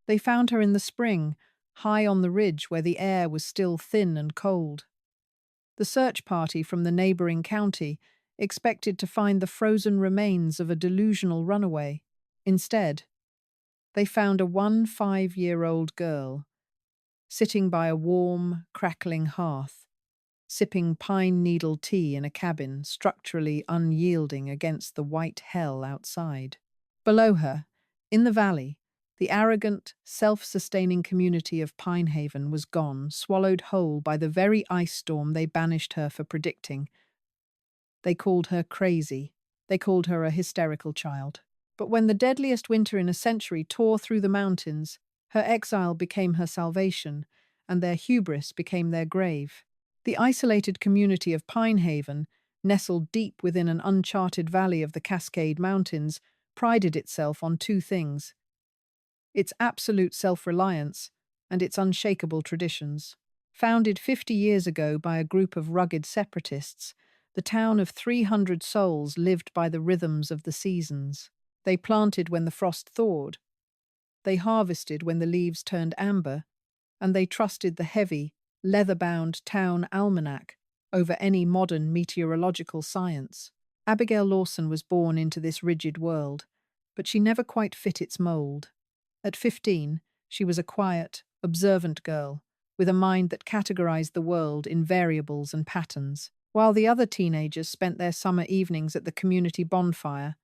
They found her in the spring, high on the ridge where the air was still thin and cold. The search party from the neighboring county expected to find the frozen remains of a delusional runaway. Instead, they found a 15-year-old girl sitting by a warm, crackling hearth, sipping pine needle tea in a cabin structurally unyielding against the white hell outside. Below her, in the valley, the arrogant, self-sustaining community of Pinehaven was gone, swallowed whole by the very ice storm they banished her for predicting. They called her crazy. They called her a hysterical child. But when the deadliest winter in a century tore through the mountains, her exile became her salvation, and their hubris became their grave. The isolated community of Pinehaven, nestled deep within an uncharted valley of the Cascade Mountains, prided itself on two things: its absolute self-reliance and its unshakable traditions. Founded 50 years ago by a group of rugged separatists, the town of 300 souls lived by the rhythms of the seasons. They planted when the frost thawed, they harvested when the leaves turned amber, and they trusted the heavy, leather-bound town almanac over any modern meteorological science. Abigail Lawson was born into this rigid world, but she never quite fit its mold. At 15, she was a quiet, observant girl, with a mind that categorized the world in variables and patterns. While the other teenagers spent their summer evenings at the community bonfire,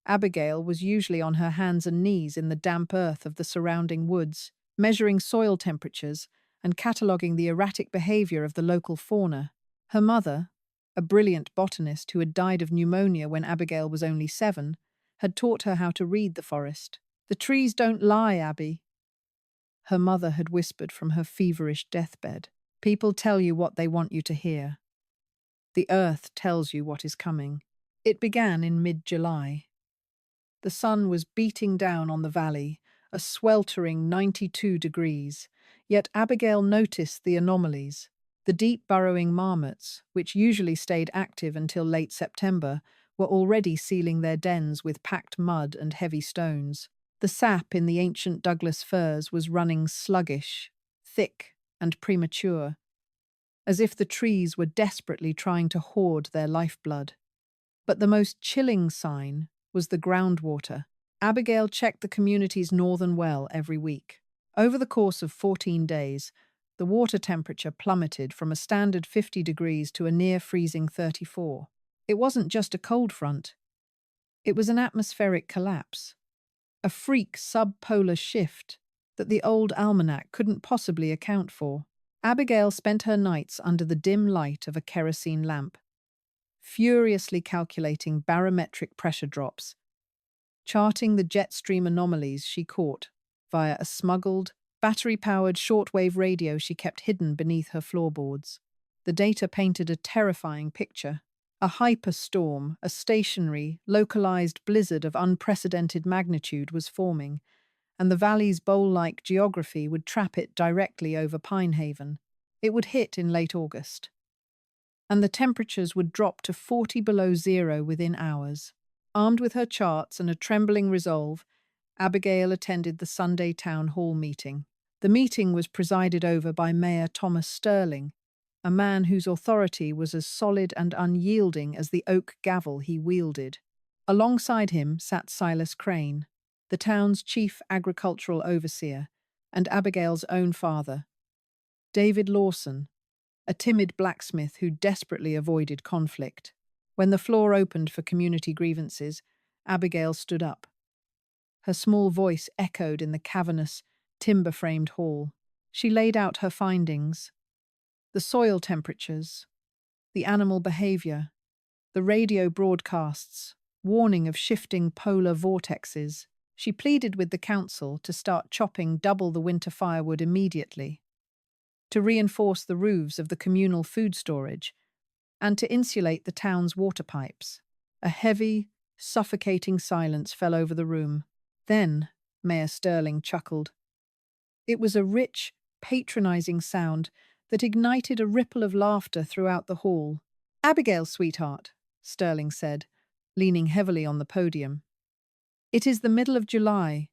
Abigail was usually on her hands and knees in the damp earth of the surrounding woods, measuring soil temperatures and cataloguing the erratic behavior of the local fauna. Her mother, a brilliant botanist who had died of pneumonia when Abigail was only 7, had taught her how to read the forest. "The trees don't lie, Abby," her mother had whispered from her feverish deathbed. "People tell you what they want you to hear. The earth tells you what is coming." It began in mid-July. The sun was beating down on the valley, a sweltering 92 degrees, yet Abigail noticed the anomalies. The deep burrowing marmots, which usually stayed active until late September, were already sealing their dens with packed mud and heavy stones. The sap in the ancient Douglas firs was running sluggish, thick, and premature, as if the trees were desperately trying to hoard their lifeblood. But the most chilling sign was the groundwater. Abigail checked the community's northern well every week. Over the course of 14 days, the water temperature plummeted from a standard 50 degrees to a near-freezing 34. It wasn't just a cold front. It was an atmospheric collapse, a freak subpolar shift that the old almanac couldn't possibly account for. Abigail spent her nights under the dim light of a kerosene lamp, furiously calculating barometric pressure drops, charting the jet stream anomalies she caught via a smuggled, battery-powered shortwave radio she kept hidden beneath her floorboards. The data painted a terrifying picture. A hyperstorm, a stationary, localized blizzard of unprecedented magnitude was forming, and the valley's bowl-like geography would trap it directly over Pinehaven. It would hit in late August, and the temperatures would drop to 40 below zero within hours. Armed with her charts and a trembling resolve, Abigail attended the Sunday town hall meeting. The meeting was presided over by Mayor Thomas Sterling, a man whose authority was as solid and unyielding as the oak gavel he wielded. Alongside him sat Silas Crane, the town's chief agricultural overseer, and Abigail's own father, David Lawson, a timid blacksmith who desperately avoided conflict. When the floor opened for community grievances, Abigail stood up. Her small voice echoed in the cavernous, timber-framed hall. She laid out her findings: the soil temperatures, the animal behavior, the radio broadcasts, warning of shifting polar vortexes. She pleaded with the council to start chopping double the winter firewood immediately, to reinforce the roofs of the communal food storage, and to insulate the town's water pipes. A heavy, suffocating silence fell over the room. Then, Mayor Sterling chuckled. It was a rich, patronizing sound that ignited a ripple of laughter throughout the hall. "Abigail, sweetheart," Sterling said, leaning heavily on the podium. "It is the middle of July.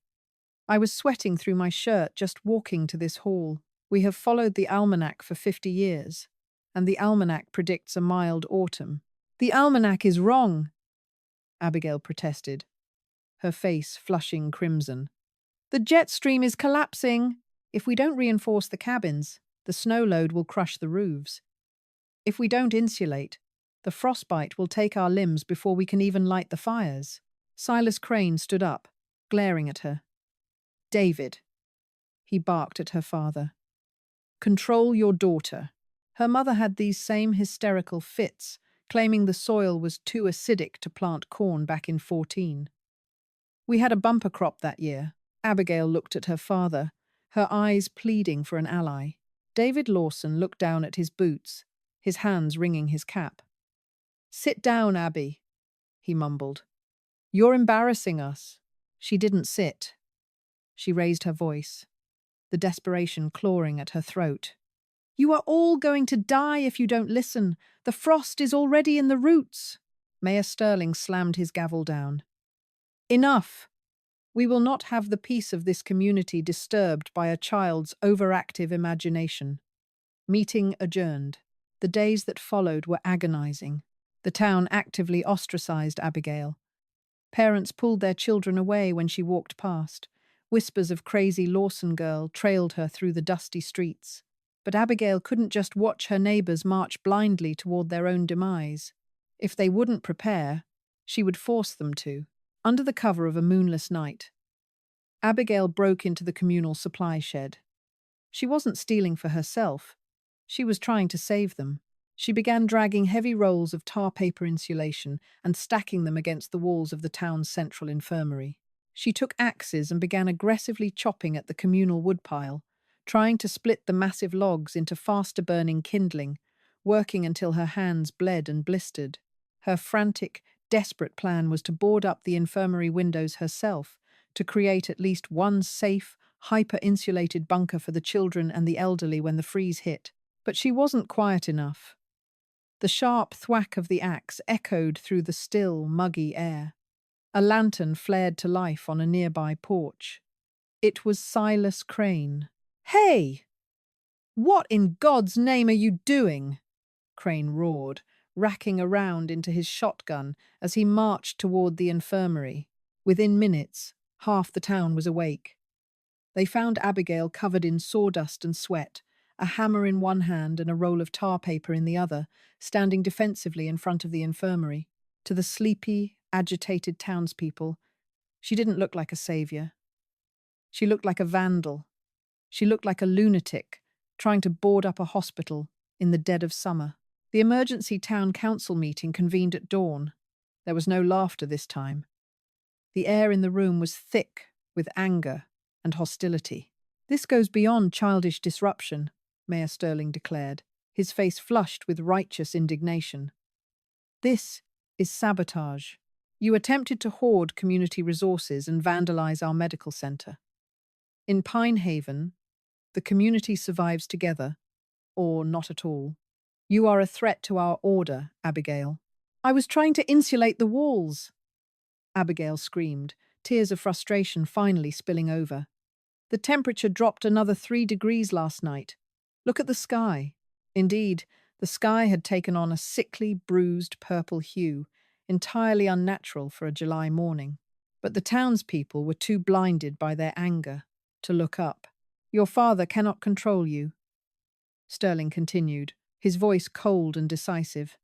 I was sweating through my shirt just walking to this hall. We have followed the almanac for 50 years, and the almanac predicts a mild autumn. The almanac is wrong, Abigail protested, her face flushing crimson. The jet stream is collapsing. If we don't reinforce the cabins, the snow load will crush the roofs. If we don't insulate, the frostbite will take our limbs before we can even light the fires. Silas Crane stood up, glaring at her. David, he barked at her father. Control your daughter. Her mother had these same hysterical fits, claiming the soil was too acidic to plant corn back in 14. We had a bumper crop that year. Abigail looked at her father, her eyes pleading for an ally. David Lawson looked down at his boots, his hands wringing his cap. Sit down, Abby, he mumbled. You're embarrassing us. She didn't sit. She raised her voice, the desperation clawing at her throat. You are all going to die if you don't listen. The frost is already in the roots. Mayor Sterling slammed his gavel down. Enough. We will not have the peace of this community disturbed by a child's overactive imagination. Meeting adjourned. The days that followed were agonizing. The town actively ostracized Abigail. Parents pulled their children away when she walked past. Whispers of crazy Lawson girl trailed her through the dusty streets. But Abigail couldn't just watch her neighbors march blindly toward their own demise. If they wouldn't prepare, she would force them to. Under the cover of a moonless night, Abigail broke into the communal supply shed. She wasn't stealing for herself. She was trying to save them. She began dragging heavy rolls of tar paper insulation and stacking them against the walls of the town's central infirmary. She took axes and began aggressively chopping at the communal woodpile, trying to split the massive logs into faster-burning kindling, working until her hands bled and blistered. Her frantic, desperate plan was to board up the infirmary windows herself, to create at least one safe, hyper-insulated bunker for the children and the elderly when the freeze hit. But she wasn't quiet enough. The sharp thwack of the axe echoed through the still, muggy air. A lantern flared to life on a nearby porch. It was Silas Crane. Hey! What in God's name are you doing? Crane roared, racking around into his shotgun as he marched toward the infirmary. Within minutes, half the town was awake. They found Abigail covered in sawdust and sweat, a hammer in one hand and a roll of tar paper in the other, standing defensively in front of the infirmary. To the sleepy, agitated townspeople, she didn't look like a savior. She looked like a vandal. She looked like a lunatic, trying to board up a hospital in the dead of summer. The emergency town council meeting convened at dawn. There was no laughter this time. The air in the room was thick with anger and hostility. This goes beyond childish disruption, Mayor Sterling declared, his face flushed with righteous indignation. This is sabotage. You attempted to hoard community resources and vandalize our medical center. In Pine Haven, the community survives together, or not at all. You are a threat to our order, Abigail. I was trying to insulate the walls, Abigail screamed, tears of frustration finally spilling over. The temperature dropped another 3 degrees last night. Look at the sky. Indeed, the sky had taken on a sickly, bruised purple hue, entirely unnatural for a July morning. But the townspeople were too blinded by their anger to look up. Your father cannot control you, Sterling continued, his voice cold and decisive.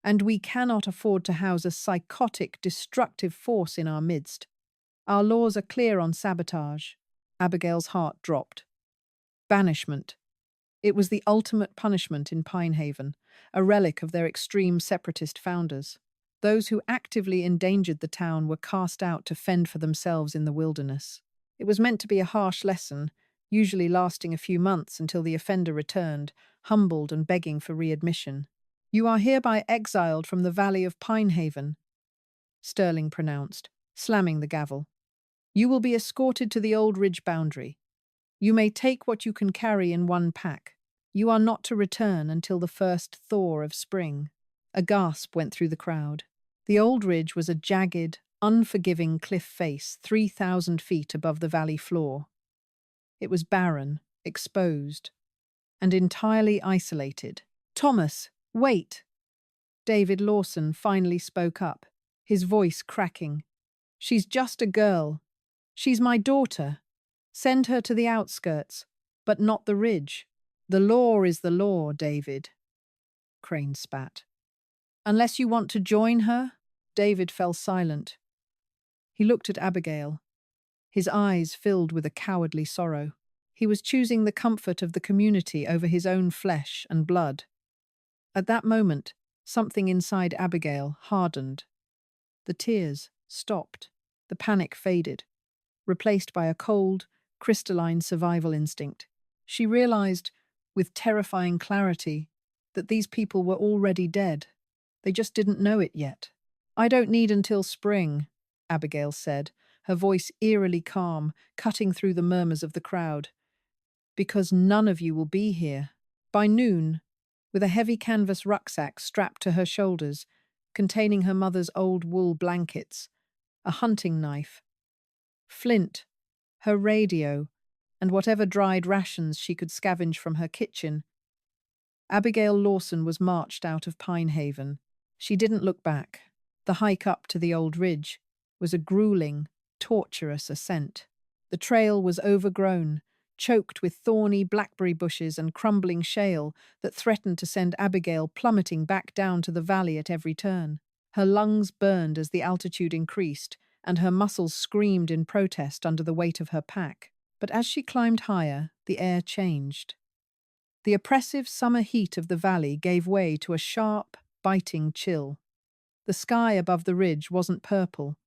And we cannot afford to house a psychotic, destructive force in our midst. Our laws are clear on sabotage. Abigail's heart dropped. Banishment. It was the ultimate punishment in Pine Haven, a relic of their extreme separatist founders. Those who actively endangered the town were cast out to fend for themselves in the wilderness. It was meant to be a harsh lesson, usually lasting a few months until the offender returned, humbled and begging for readmission. You are hereby exiled from the valley of Pine Haven, Sterling pronounced, slamming the gavel. You will be escorted to the old ridge boundary. You may take what you can carry in one pack. You are not to return until the first thaw of spring. A gasp went through the crowd. The old ridge was a jagged, unforgiving cliff face 3,000 feet above the valley floor. It was barren, exposed, and entirely isolated. "Thomas, wait!" David Lawson finally spoke up, his voice cracking. "She's just a girl. She's my daughter. Send her to the outskirts, but not the ridge." "The law is the law, David," Crane spat. "Unless you want to join her?" David fell silent. He looked at Abigail, his eyes filled with a cowardly sorrow. He was choosing the comfort of the community over his own flesh and blood. At that moment, something inside Abigail hardened. The tears stopped. The panic faded, replaced by a cold, crystalline survival instinct. She realized, with terrifying clarity, that these people were already dead. They just didn't know it yet. "I don't need until spring," Abigail said, her voice eerily calm, cutting through the murmurs of the crowd. "Because none of you will be here." By noon, with a heavy canvas rucksack strapped to her shoulders, containing her mother's old wool blankets, a hunting knife, flint, her radio, and whatever dried rations she could scavenge from her kitchen, Abigail Lawson was marched out of Pine Haven. She didn't look back. The hike up to the old ridge was a grueling, torturous ascent. The trail was overgrown, choked with thorny blackberry bushes and crumbling shale that threatened to send Abigail plummeting back down to the valley at every turn. Her lungs burned as the altitude increased, and her muscles screamed in protest under the weight of her pack. But as she climbed higher, the air changed. The oppressive summer heat of the valley gave way to a sharp, biting chill. The sky above the ridge wasn't purple.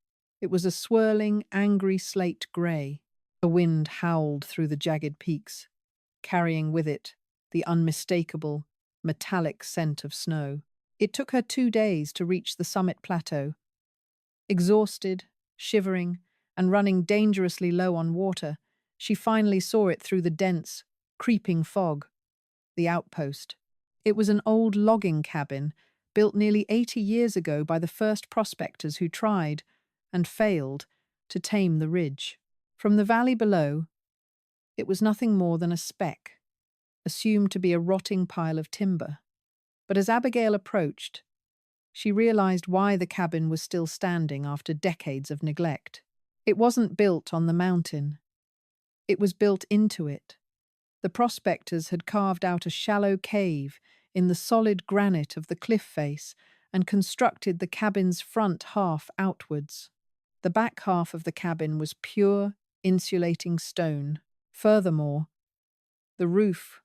It was a swirling, angry slate grey. A wind howled through the jagged peaks, carrying with it the unmistakable, metallic scent of snow. It took her 2 days to reach the summit plateau. Exhausted, shivering, and running dangerously low on water, she finally saw it through the dense, creeping fog. The outpost. It was an old logging cabin, built nearly 80 years ago by the first prospectors who tried, and failed, to tame the ridge. From the valley below, it was nothing more than a speck, assumed to be a rotting pile of timber. But as Abigail approached, she realized why the cabin was still standing after decades of neglect. It wasn't built on the mountain. It was built into it. The prospectors had carved out a shallow cave in the solid granite of the cliff face and constructed the cabin's front half outwards. The back half of the cabin was pure, insulating stone. Furthermore, the roof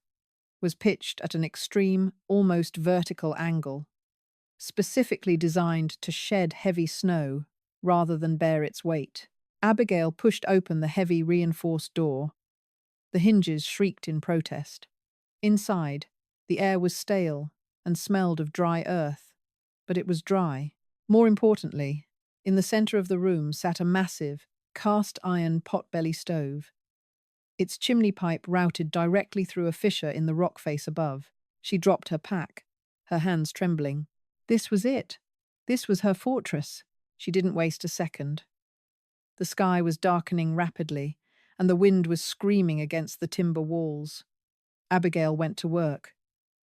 was pitched at an extreme, almost vertical angle, specifically designed to shed heavy snow rather than bear its weight. Abigail pushed open the heavy, reinforced door. The hinges shrieked in protest. Inside, the air was stale and smelled of dry earth, but it was dry. More importantly, in the center of the room sat a massive, cast-iron potbelly stove. Its chimney pipe routed directly through a fissure in the rock face above. She dropped her pack, her hands trembling. This was it. This was her fortress. She didn't waste a second. The sky was darkening rapidly, and the wind was screaming against the timber walls. Abigail went to work.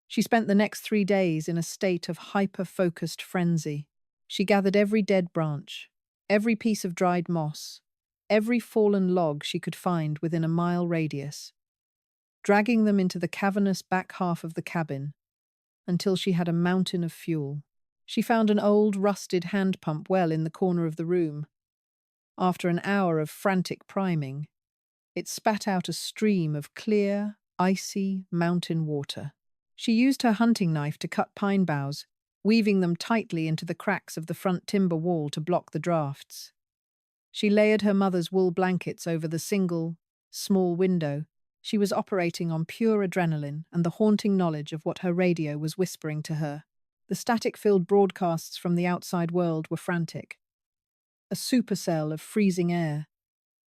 She spent the next 3 days in a state of hyper-focused frenzy. She gathered every dead branch, every piece of dried moss, every fallen log she could find within a mile radius, dragging them into the cavernous back half of the cabin until she had a mountain of fuel. She found an old, rusted hand pump well in the corner of the room. After an hour of frantic priming, it spat out a stream of clear, icy mountain water. She used her hunting knife to cut pine boughs, weaving them tightly into the cracks of the front timber wall to block the drafts. She layered her mother's wool blankets over the single, small window. She was operating on pure adrenaline and the haunting knowledge of what her radio was whispering to her. The static-filled broadcasts from the outside world were frantic. A supercell of freezing air,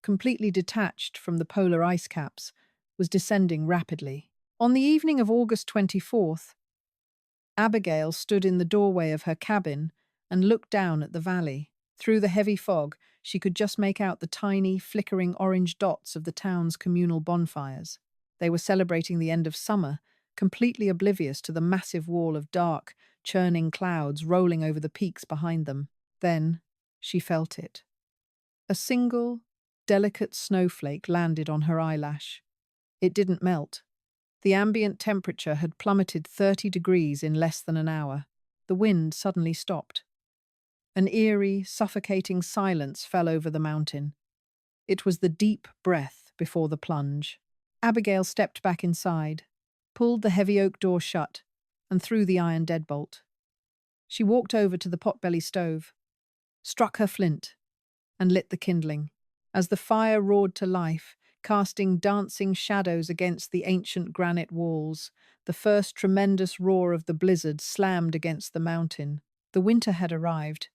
completely detached from the polar ice caps, was descending rapidly. On the evening of August 24th, Abigail stood in the doorway of her cabin and looked down at the valley. Through the heavy fog, she could just make out the tiny, flickering orange dots of the town's communal bonfires. They were celebrating the end of summer, completely oblivious to the massive wall of dark, churning clouds rolling over the peaks behind them. Then she felt it. A single, delicate snowflake landed on her eyelash. It didn't melt. The ambient temperature had plummeted 30 degrees in less than an hour. The wind suddenly stopped. An eerie, suffocating silence fell over the mountain. It was the deep breath before the plunge. Abigail stepped back inside, pulled the heavy oak door shut, and threw the iron deadbolt. She walked over to the potbelly stove, struck her flint, and lit the kindling. As the fire roared to life, casting dancing shadows against the ancient granite walls, the first tremendous roar of the blizzard slammed against the mountain. The winter had arrived,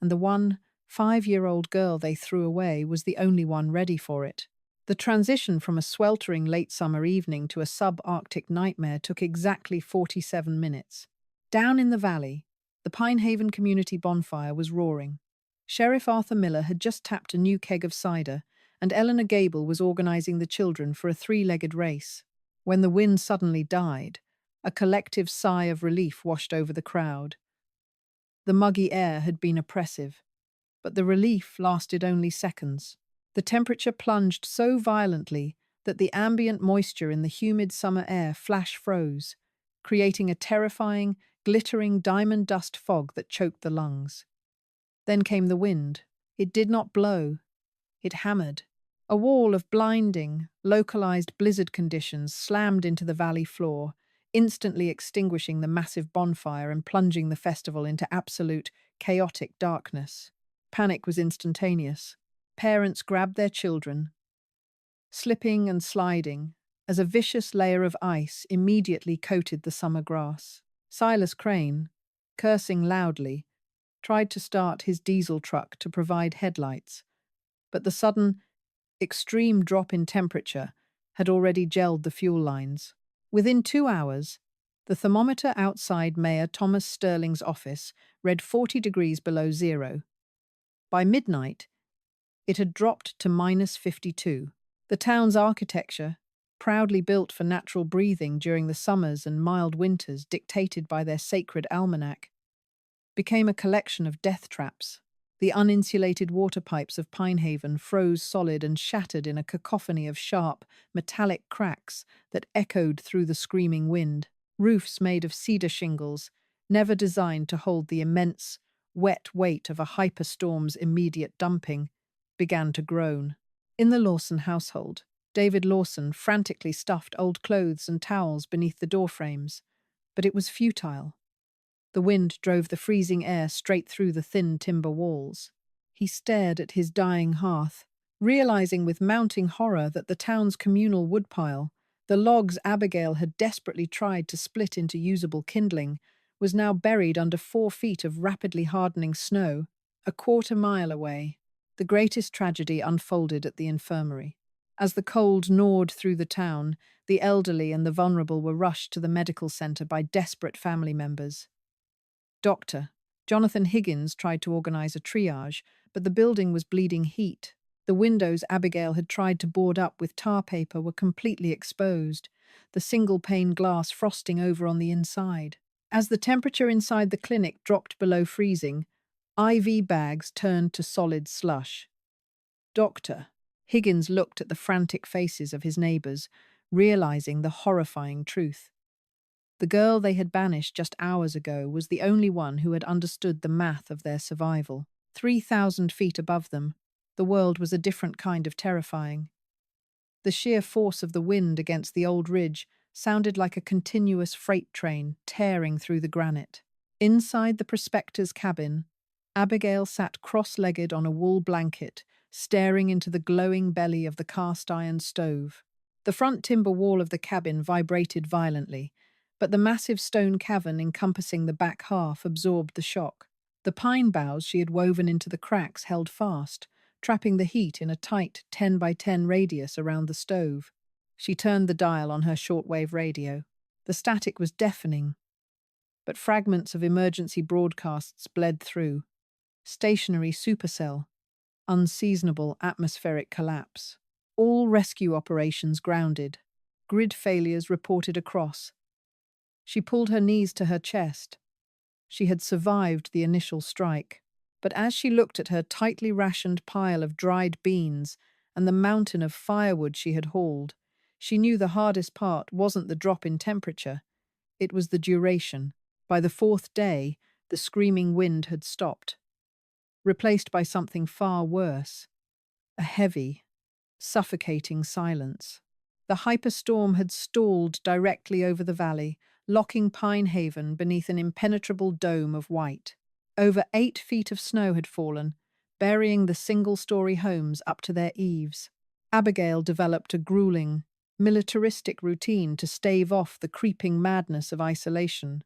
and the 5-year-old girl they threw away was the only one ready for it. The transition from a sweltering late summer evening to a subarctic nightmare took exactly 47 minutes. Down in the valley, the Pinehaven community bonfire was roaring. Sheriff Arthur Miller had just tapped a new keg of cider, and Eleanor Gable was organizing the children for a 3-legged race. When the wind suddenly died, a collective sigh of relief washed over the crowd. The muggy air had been oppressive, but the relief lasted only seconds. The temperature plunged so violently that the ambient moisture in the humid summer air flash froze, creating a terrifying, glittering diamond dust fog that choked the lungs. Then came the wind. It did not blow. It hammered. A wall of blinding, localized blizzard conditions slammed into the valley floor, instantly extinguishing the massive bonfire and plunging the festival into absolute, chaotic darkness. Panic was instantaneous. Parents grabbed their children, slipping and sliding, as a vicious layer of ice immediately coated the summer grass. Silas Crane, cursing loudly, tried to start his diesel truck to provide headlights, but the sudden, extreme drop in temperature had already gelled the fuel lines. Within 2 hours, the thermometer outside Mayor Thomas Sterling's office read 40 degrees below zero. By midnight, it had dropped to -52. The town's architecture, proudly built for natural breathing during the summers and mild winters dictated by their sacred almanac, became a collection of death traps. The uninsulated water pipes of Pinehaven froze solid and shattered in a cacophony of sharp, metallic cracks that echoed through the screaming wind. Roofs made of cedar shingles, never designed to hold the immense, wet weight of a hyperstorm's immediate dumping, began to groan. In the Lawson household, David Lawson frantically stuffed old clothes and towels beneath the doorframes, but it was futile. The wind drove the freezing air straight through the thin timber walls. He stared at his dying hearth, realizing with mounting horror that the town's communal woodpile, the logs Abigail had desperately tried to split into usable kindling, was now buried under 4 feet of rapidly hardening snow, a quarter-mile away. The greatest tragedy unfolded at the infirmary. As the cold gnawed through the town, the elderly and the vulnerable were rushed to the medical center by desperate family members. Dr. Jonathan Higgins tried to organize a triage, but the building was bleeding heat. The windows Abigail had tried to board up with tar paper were completely exposed, the single-pane glass frosting over on the inside. As the temperature inside the clinic dropped below freezing, IV bags turned to solid slush. Doctor. Higgins looked at the frantic faces of his neighbors, realizing the horrifying truth. The girl they had banished just hours ago was the only one who had understood the math of their survival. 3,000 feet above them, the world was a different kind of terrifying. The sheer force of the wind against the old ridge sounded like a continuous freight train tearing through the granite. Inside the prospector's cabin, Abigail sat cross-legged on a wool blanket, staring into the glowing belly of the cast-iron stove. The front timber wall of the cabin vibrated violently, but the massive stone cavern encompassing the back half absorbed the shock. The pine boughs she had woven into the cracks held fast, trapping the heat in a tight 10 by 10 radius around the stove. She turned the dial on her shortwave radio. The static was deafening, but fragments of emergency broadcasts bled through. stationary supercell, unseasonable atmospheric collapse. All rescue operations grounded. Grid failures reported across. She pulled her knees to her chest. She had survived the initial strike. But as she looked at her tightly rationed pile of dried beans and the mountain of firewood she had hauled, she knew the hardest part wasn't the drop in temperature. It was the duration. By the fourth day, the screaming wind had stopped, replaced by something far worse, a heavy, suffocating silence. The hyperstorm had stalled directly over the valley, locking Pine Haven beneath an impenetrable dome of white. Over 8 feet of snow had fallen, burying the single-story homes up to their eaves. Abigail developed a grueling, militaristic routine to stave off the creeping madness of isolation.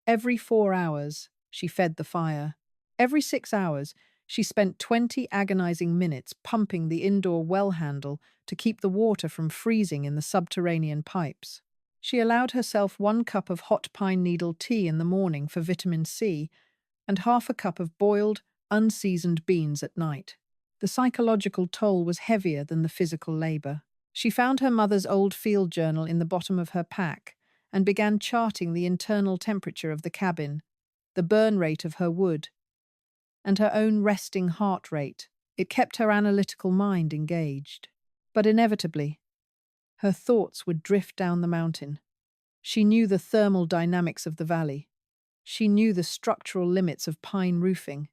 Every 4 hours, she fed the fire. Every 6 hours, she spent 20 agonizing minutes pumping the indoor well handle to keep the water from freezing in the subterranean pipes. She allowed herself 1 cup of hot pine needle tea in the morning for vitamin C and half a cup of boiled, unseasoned beans at night. The psychological toll was heavier than the physical labor. She found her mother's old field journal in the bottom of her pack and began charting the internal temperature of the cabin, the burn rate of her wood, and her own resting heart rate. It kept her analytical mind engaged. But inevitably, her thoughts would drift down the mountain. She knew the thermal dynamics of the valley. She knew the structural limits of pine roofing.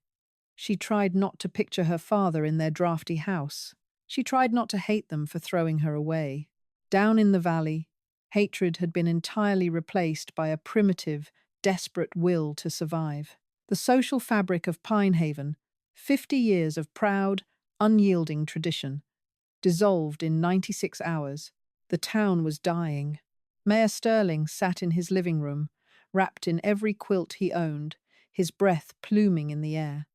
She tried not to picture her father in their drafty house. She tried not to hate them for throwing her away. Down in the valley, hatred had been entirely replaced by a primitive, desperate will to survive. The social fabric of Pine Haven, 50 years of proud, unyielding tradition, dissolved in 96 hours. The town was dying. Mayor Sterling sat in his living room, wrapped in every quilt he owned, his breath pluming in the air.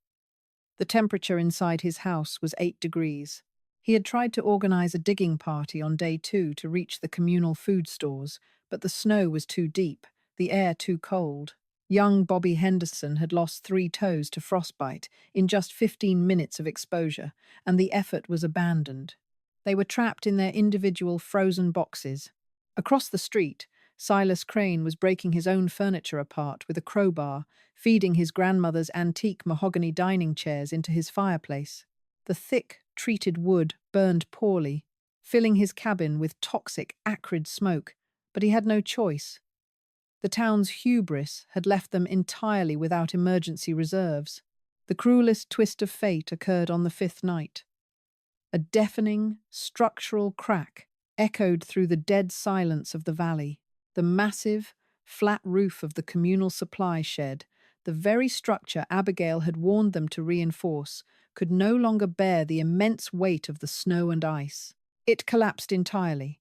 The temperature inside his house was 8 degrees. He had tried to organize a digging party on day 2 to reach the communal food stores, but the snow was too deep, the air too cold. Young Bobby Henderson had lost 3 toes to frostbite in just 15 minutes of exposure, and the effort was abandoned. They were trapped in their individual frozen boxes. Across the street, Silas Crane was breaking his own furniture apart with a crowbar, feeding his grandmother's antique mahogany dining chairs into his fireplace. The thick, treated wood burned poorly, filling his cabin with toxic, acrid smoke, but he had no choice. The town's hubris had left them entirely without emergency reserves. The cruelest twist of fate occurred on the 5th night. A deafening, structural crack echoed through the dead silence of the valley. The massive, flat roof of the communal supply shed, the very structure Abigail had warned them to reinforce, could no longer bear the immense weight of the snow and ice. It collapsed entirely,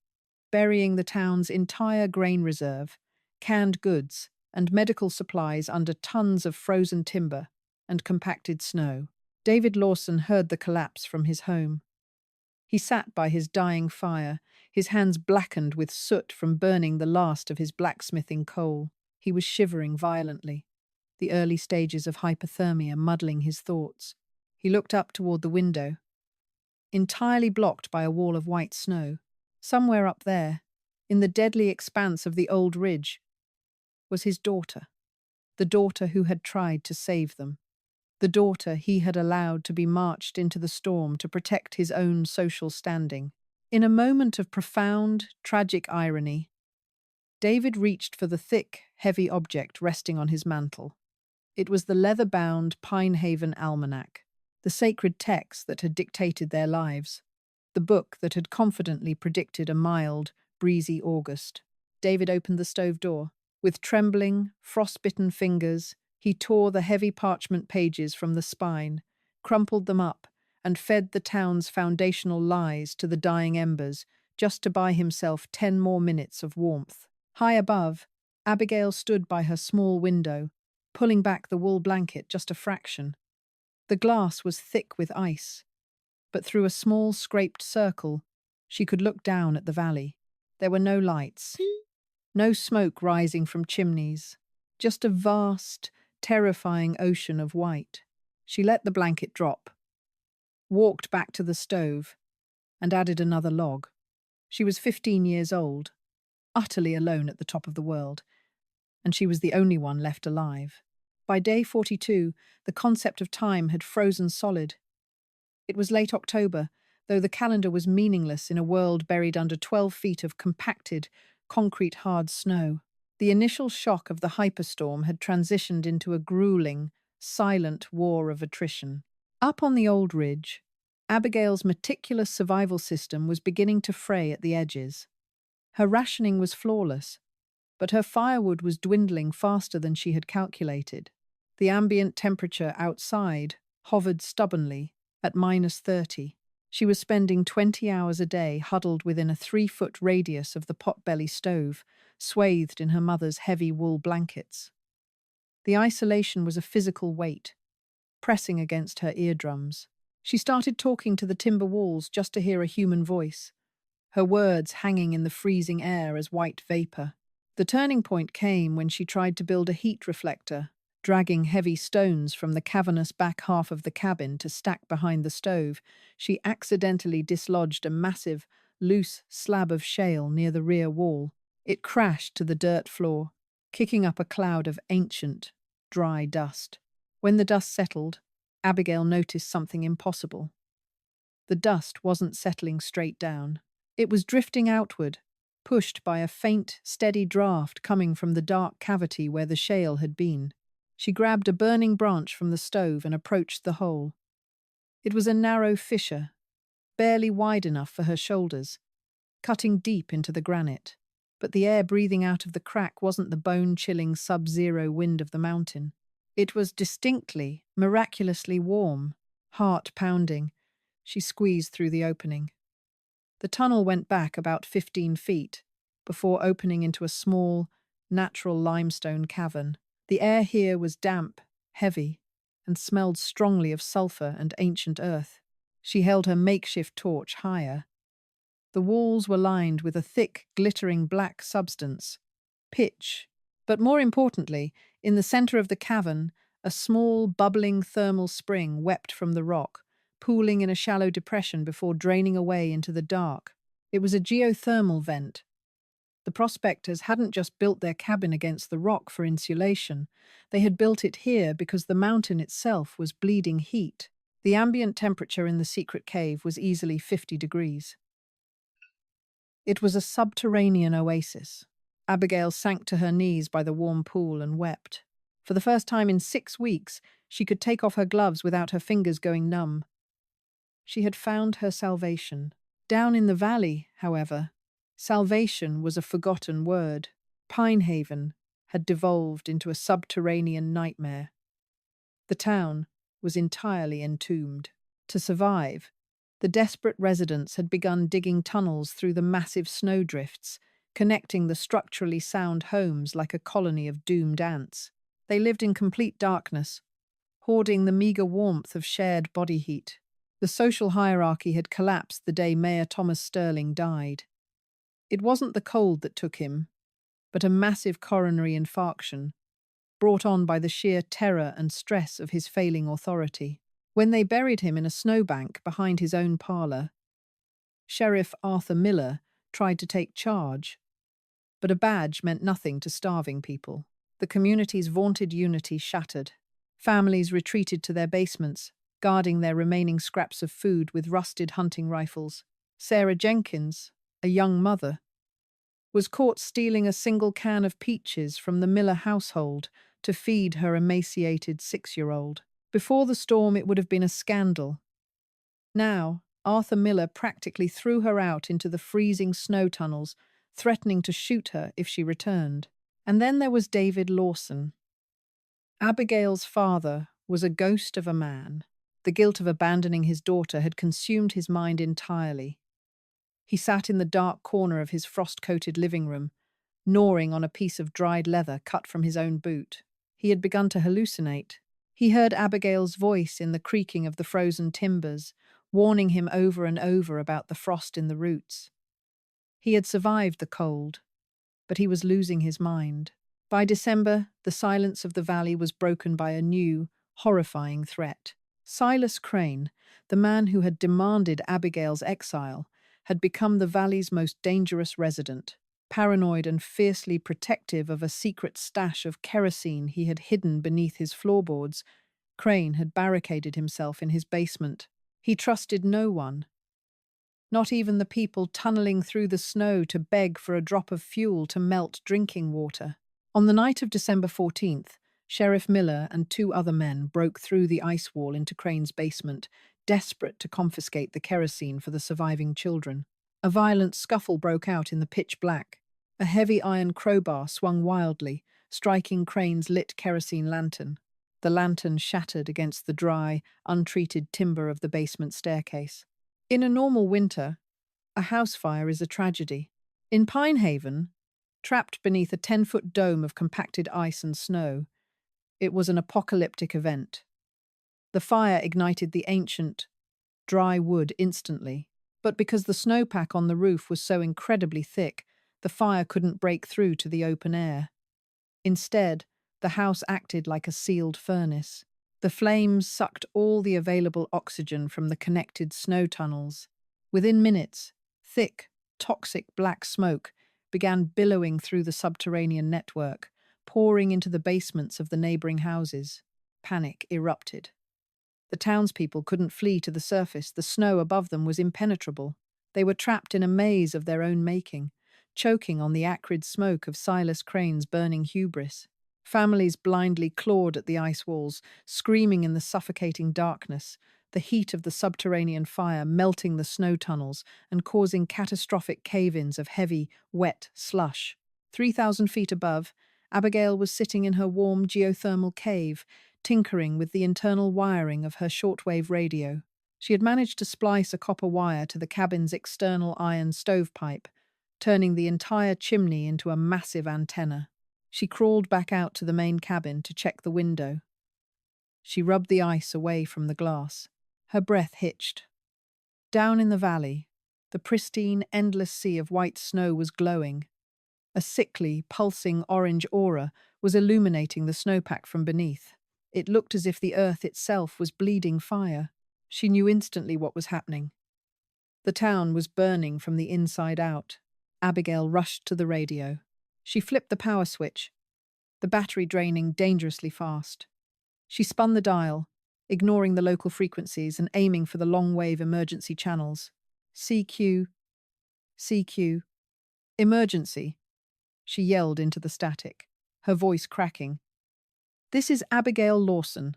burying the town's entire grain reserve, canned goods, and medical supplies under tons of frozen timber and compacted snow. David Lawson heard the collapse from his home. He sat by his dying fire, his hands blackened with soot from burning the last of his blacksmithing coal. He was shivering violently, the early stages of hypothermia muddling his thoughts. He looked up toward the window, entirely blocked by a wall of white snow. Somewhere up there, in the deadly expanse of the old ridge, was his daughter, the daughter who had tried to save them. The daughter he had allowed to be marched into the storm to protect his own social standing. In a moment of profound, tragic irony, David reached for the thick, heavy object resting on his mantle. It was the leather-bound Pine Haven Almanac, the sacred text that had dictated their lives, the book that had confidently predicted a mild, breezy August. David opened the stove door. With trembling, frost-bitten fingers, he tore the heavy parchment pages from the spine, crumpled them up, and fed the town's foundational lies to the dying embers, just to buy himself 10 more minutes of warmth. High above, Abigail stood by her small window, pulling back the wool blanket just a fraction. The glass was thick with ice, but through a small scraped circle, she could look down at the valley. There were no lights, no smoke rising from chimneys, just a vast, terrifying ocean of white. She let the blanket drop, walked back to the stove, and added another log. She was 15 years old, utterly alone at the top of the world, and she was the only one left alive. By day 42, the concept of time had frozen solid. It was late October, though the calendar was meaningless in a world buried under 12 feet of compacted, concrete-hard snow. The initial shock of the hyperstorm had transitioned into a grueling, silent war of attrition. Up on the old ridge, Abigail's meticulous survival system was beginning to fray at the edges. Her rationing was flawless, but her firewood was dwindling faster than she had calculated. The ambient temperature outside hovered stubbornly at -30. She was spending 20 hours a day huddled within a 3-foot radius of the potbelly stove, swathed in her mother's heavy wool blankets. The isolation was a physical weight, pressing against her eardrums. She started talking to the timber walls just to hear a human voice, her words hanging in the freezing air as white vapor. The turning point came when she tried to build a heat reflector, dragging heavy stones from the cavernous back half of the cabin to stack behind the stove. She accidentally dislodged a massive, loose slab of shale near the rear wall. It crashed to the dirt floor, kicking up a cloud of ancient, dry dust. When the dust settled, Abigail noticed something impossible. The dust wasn't settling straight down. It was drifting outward, pushed by a faint, steady draft coming from the dark cavity where the shale had been. She grabbed a burning branch from the stove and approached the hole. It was a narrow fissure, barely wide enough for her shoulders, cutting deep into the granite. But the air breathing out of the crack wasn't the bone-chilling sub-zero wind of the mountain. It was distinctly, miraculously warm, heart-pounding. She squeezed through the opening. The tunnel went back about 15 feet, before opening into a small, natural limestone cavern. The air here was damp, heavy, and smelled strongly of sulfur and ancient earth. She held her makeshift torch higher. The walls were lined with a thick, glittering black substance, pitch. But more importantly, in the center of the cavern, a small, bubbling thermal spring wept from the rock, pooling in a shallow depression before draining away into the dark. It was a geothermal vent. The prospectors hadn't just built their cabin against the rock for insulation. They had built it here because the mountain itself was bleeding heat. The ambient temperature in the secret cave was easily 50 degrees. It was a subterranean oasis. Abigail sank to her knees by the warm pool and wept. For the first time in 6 weeks, she could take off her gloves without her fingers going numb. She had found her salvation. Down in the valley, however, salvation was a forgotten word. Pinehaven had devolved into a subterranean nightmare. The town was entirely entombed. To survive, the desperate residents had begun digging tunnels through the massive snowdrifts, connecting the structurally sound homes like a colony of doomed ants. They lived in complete darkness, hoarding the meager warmth of shared body heat. The social hierarchy had collapsed the day Mayor Thomas Sterling died. It wasn't the cold that took him, but a massive coronary infarction, brought on by the sheer terror and stress of his failing authority. When they buried him in a snowbank behind his own parlor, Sheriff Arthur Miller tried to take charge, but a badge meant nothing to starving people. The community's vaunted unity shattered. Families retreated to their basements, guarding their remaining scraps of food with rusted hunting rifles. Sarah Jenkins, a young mother, was caught stealing a single can of peaches from the Miller household to feed her emaciated 6-year-old. Before the storm, it would have been a scandal. Now, Arthur Miller practically threw her out into the freezing snow tunnels, threatening to shoot her if she returned. And then there was David Lawson. Abigail's father was a ghost of a man. The guilt of abandoning his daughter had consumed his mind entirely. He sat in the dark corner of his frost-coated living room, gnawing on a piece of dried leather cut from his own boot. He had begun to hallucinate. He heard Abigail's voice in the creaking of the frozen timbers, warning him over and over about the frost in the roots. He had survived the cold, but he was losing his mind. By December, the silence of the valley was broken by a new, horrifying threat. Silas Crane, the man who had demanded Abigail's exile, had become the valley's most dangerous resident. Paranoid and fiercely protective of a secret stash of kerosene he had hidden beneath his floorboards, Crane had barricaded himself in his basement. He trusted no one, not even the people tunneling through the snow to beg for a drop of fuel to melt drinking water. On the night of December 14th, Sheriff Miller and two other men broke through the ice wall into Crane's basement, desperate to confiscate the kerosene for the surviving children. A violent scuffle broke out in the pitch black. A heavy iron crowbar swung wildly, striking Crane's lit kerosene lantern. The lantern shattered against the dry, untreated timber of the basement staircase. In a normal winter, a house fire is a tragedy. In Pinehaven, trapped beneath a 10-foot dome of compacted ice and snow, it was an apocalyptic event. The fire ignited the ancient, dry wood instantly, but because the snowpack on the roof was so incredibly thick, the fire couldn't break through to the open air. Instead, the house acted like a sealed furnace. The flames sucked all the available oxygen from the connected snow tunnels. Within minutes, thick, toxic black smoke began billowing through the subterranean network, pouring into the basements of the neighboring houses. Panic erupted. The townspeople couldn't flee to the surface. The snow above them was impenetrable. They were trapped in a maze of their own making, choking on the acrid smoke of Silas Crane's burning hubris. Families blindly clawed at the ice walls, screaming in the suffocating darkness, the heat of the subterranean fire melting the snow tunnels and causing catastrophic cave-ins of heavy, wet slush. 3,000 feet above, Abigail was sitting in her warm geothermal cave, tinkering with the internal wiring of her shortwave radio. She had managed to splice a copper wire to the cabin's external iron stovepipe, turning the entire chimney into a massive antenna. She crawled back out to the main cabin to check the window. She rubbed the ice away from the glass. Her breath hitched. Down in the valley, the pristine, endless sea of white snow was glowing. A sickly, pulsing orange aura was illuminating the snowpack from beneath. It looked as if the earth itself was bleeding fire. She knew instantly what was happening. The town was burning from the inside out. Abigail rushed to the radio. She flipped the power switch, the battery draining dangerously fast. She spun the dial, ignoring the local frequencies and aiming for the long-wave emergency channels. CQ, CQ, emergency, she yelled into the static, her voice cracking. This is Abigail Lawson.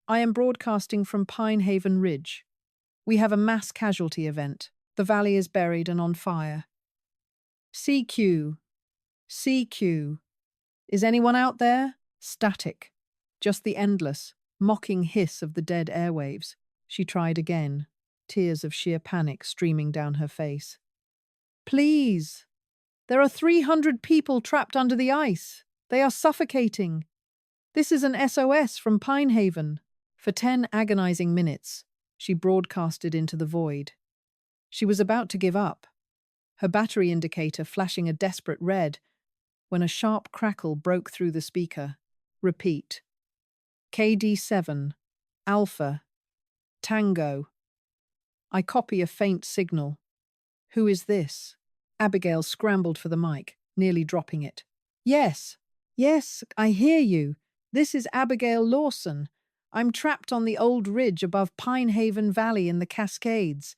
I am broadcasting from Pinehaven Ridge. We have a mass casualty event. The valley is buried and on fire. CQ, CQ. Is anyone out there? Static. Just the endless, mocking hiss of the dead airwaves. She tried again, tears of sheer panic streaming down her face. Please! There are 300 people trapped under the ice. They are suffocating. This is an SOS from Pinehaven. For 10 agonizing minutes, she broadcasted into the void. She was about to give up, her battery indicator flashing a desperate red, when a sharp crackle broke through the speaker. Repeat. KD7, Alpha, Tango. I copy a faint signal. Who is this? Abigail scrambled for the mic, nearly dropping it. Yes, I hear you. This is Abigail Lawson. I'm trapped on the old ridge above Pinehaven Valley in the Cascades.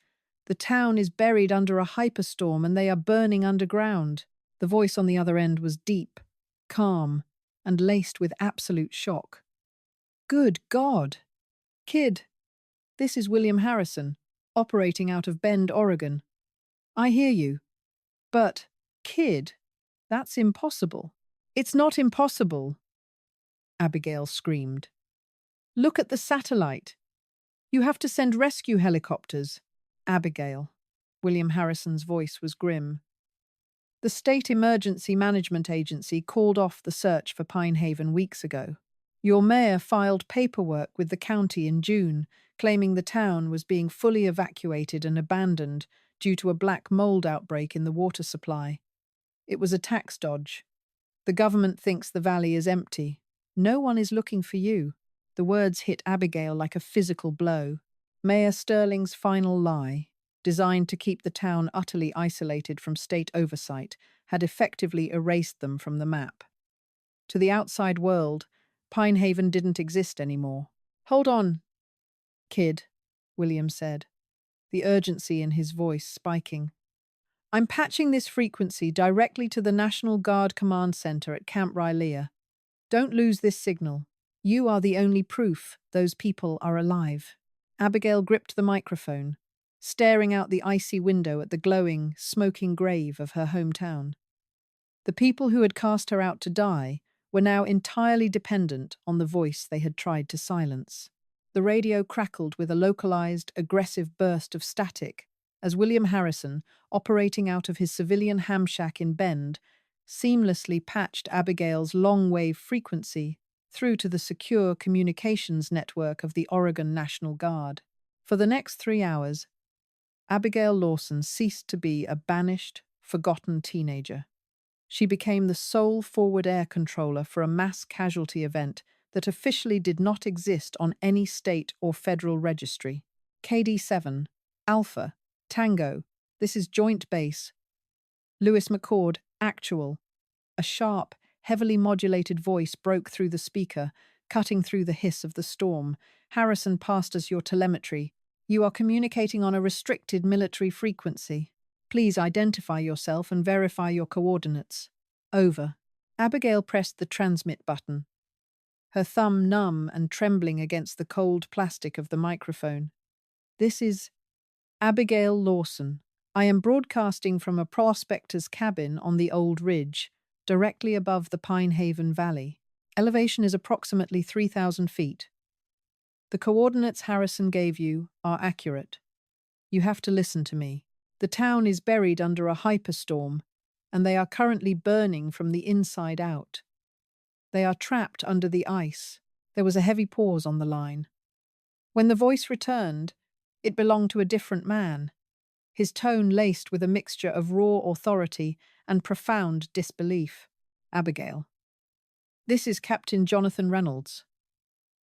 The town is buried under a hyperstorm and they are burning underground. The voice on the other end was deep, calm, and laced with absolute shock. Good God! Kid, this is William Harrison, operating out of Bend, Oregon. I hear you. But, kid, that's impossible. It's not impossible, Abigail screamed. Look at the satellite. You have to send rescue helicopters. Abigail. William Harrison's voice was grim. The State Emergency Management Agency called off the search for Pinehaven weeks ago. Your mayor filed paperwork with the county in June, claiming the town was being fully evacuated and abandoned due to a black mold outbreak in the water supply. It was a tax dodge. The government thinks the valley is empty. No one is looking for you. The words hit Abigail like a physical blow. Mayor Sterling's final lie, designed to keep the town utterly isolated from state oversight, had effectively erased them from the map. To the outside world, Pinehaven didn't exist anymore. "Hold on, kid," William said, the urgency in his voice spiking. "I'm patching this frequency directly to the National Guard Command Center at Camp Rylea. Don't lose this signal. You are the only proof those people are alive." Abigail gripped the microphone, staring out the icy window at the glowing, smoking grave of her hometown. The people who had cast her out to die were now entirely dependent on the voice they had tried to silence. The radio crackled with a localized, aggressive burst of static as William Harrison, operating out of his civilian ham shack in Bend, seamlessly patched Abigail's long-wave frequency through to the secure communications network of the Oregon National Guard. For the next 3 hours, Abigail Lawson ceased to be a banished, forgotten teenager. She became the sole forward air controller for a mass casualty event that officially did not exist on any state or federal registry. KD-7, Alpha, Tango, this is Joint Base. Lewis McCord, actual. A sharp, heavily modulated voice broke through the speaker, cutting through the hiss of the storm. "Harrison passed us your telemetry. You are communicating on a restricted military frequency. Please identify yourself and verify your coordinates." Over. Abigail pressed the transmit button, her thumb numb and trembling against the cold plastic of the microphone. "This is Abigail Lawson. I am broadcasting from a prospector's cabin on the Old Ridge, directly above the Pinehaven Valley. Elevation is approximately 3,000 feet. The coordinates Harrison gave you are accurate. You have to listen to me. The town is buried under a hyperstorm, and they are currently burning from the inside out. They are trapped under the ice." There was a heavy pause on the line. When the voice returned, it belonged to a different man, his tone laced with a mixture of raw authority and profound disbelief. "Abigail, this is Captain Jonathan Reynolds,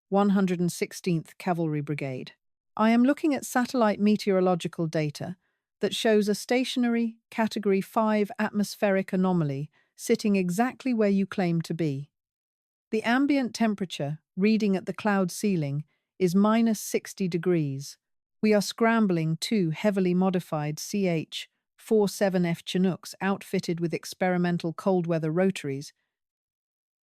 116th Cavalry Brigade. I am looking at satellite meteorological data that shows a stationary Category 5 atmospheric anomaly sitting exactly where you claim to be. The ambient temperature, reading at the cloud ceiling, is -60 degrees. We are scrambling 2 heavily modified CH-47F Chinooks outfitted with experimental cold-weather rotaries,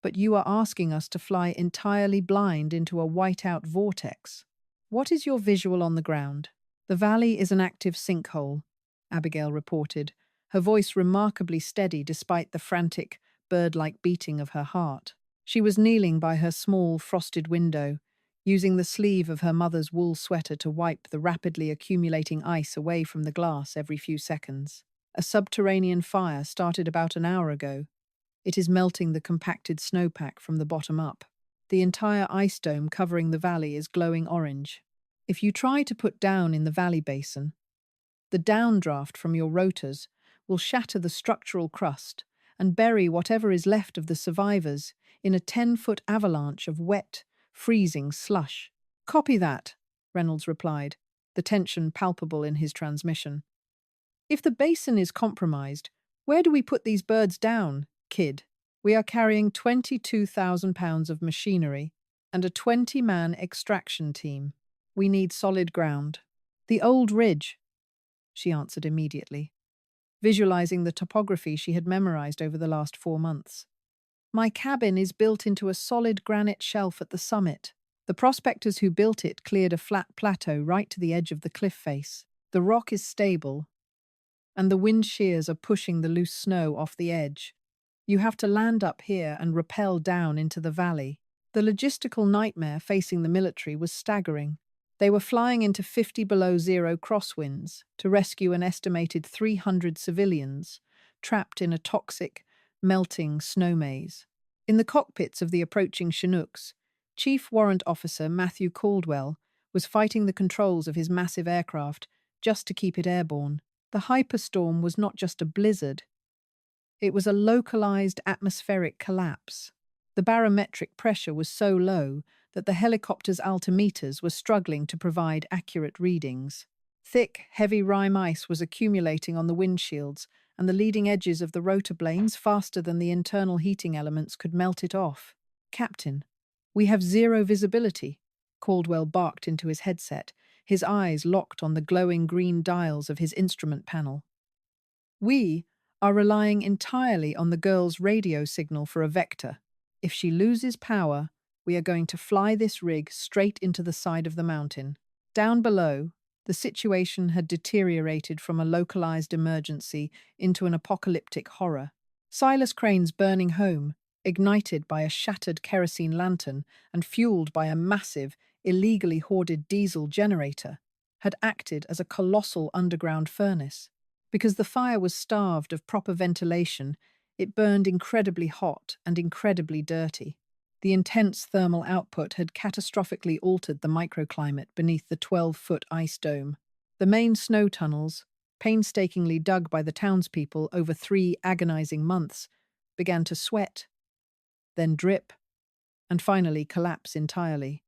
but you are asking us to fly entirely blind into a whiteout vortex. What is your visual on the ground?" "The valley is an active sinkhole," Abigail reported, her voice remarkably steady despite the frantic, bird-like beating of her heart. She was kneeling by her small, frosted window, using the sleeve of her mother's wool sweater to wipe the rapidly accumulating ice away from the glass every few seconds. "A subterranean fire started about an hour ago. It is melting the compacted snowpack from the bottom up. The entire ice dome covering the valley is glowing orange. If you try to put down in the valley basin, the downdraft from your rotors will shatter the structural crust and bury whatever is left of the survivors in a 10-foot avalanche of wet, freezing slush." "Copy that," Reynolds replied, the tension palpable in his transmission. "If the basin is compromised, where do we put these birds down, kid? We are carrying 22,000 pounds of machinery and a 20-man extraction team. We need solid ground." "The Old Ridge," she answered immediately, visualizing the topography she had memorized over the last 4 months. "My cabin is built into a solid granite shelf at the summit. The prospectors who built it cleared a flat plateau right to the edge of the cliff face. The rock is stable, and the wind shears are pushing the loose snow off the edge. You have to land up here and rappel down into the valley." The logistical nightmare facing the military was staggering. They were flying into 50 below zero crosswinds to rescue an estimated 300 civilians trapped in a toxic, melting snow maze. In the cockpits of the approaching Chinooks, Chief Warrant Officer Matthew Caldwell was fighting the controls of his massive aircraft just to keep it airborne. The hyperstorm was not just a blizzard. It was a localized atmospheric collapse. The barometric pressure was so low that the helicopter's altimeters were struggling to provide accurate readings. Thick, heavy rime ice was accumulating on the windshields, and the leading edges of the rotor blanes faster than the internal heating elements could melt it off. "Captain, we have zero visibility," Caldwell barked into his headset, his eyes locked on the glowing green dials of his instrument panel. "We are relying entirely on the girl's radio signal for a vector. If she loses power, we are going to fly this rig straight into the side of the mountain." Down below, the situation had deteriorated from a localized emergency into an apocalyptic horror. Silas Crane's burning home, ignited by a shattered kerosene lantern and fueled by a massive, illegally hoarded diesel generator, had acted as a colossal underground furnace. Because the fire was starved of proper ventilation, it burned incredibly hot and incredibly dirty. The intense thermal output had catastrophically altered the microclimate beneath the 12-foot ice dome. The main snow tunnels, painstakingly dug by the townspeople over 3 agonizing months, began to sweat, then drip, and finally collapse entirely.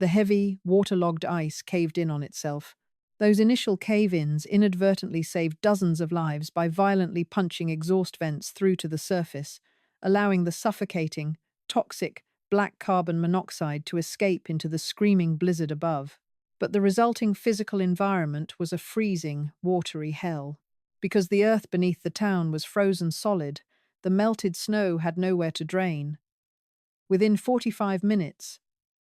The heavy, waterlogged ice caved in on itself. Those initial cave-ins inadvertently saved dozens of lives by violently punching exhaust vents through to the surface, allowing the suffocating, toxic, black carbon monoxide to escape into the screaming blizzard above. But the resulting physical environment was a freezing, watery hell. Because the earth beneath the town was frozen solid, the melted snow had nowhere to drain. Within 45 minutes,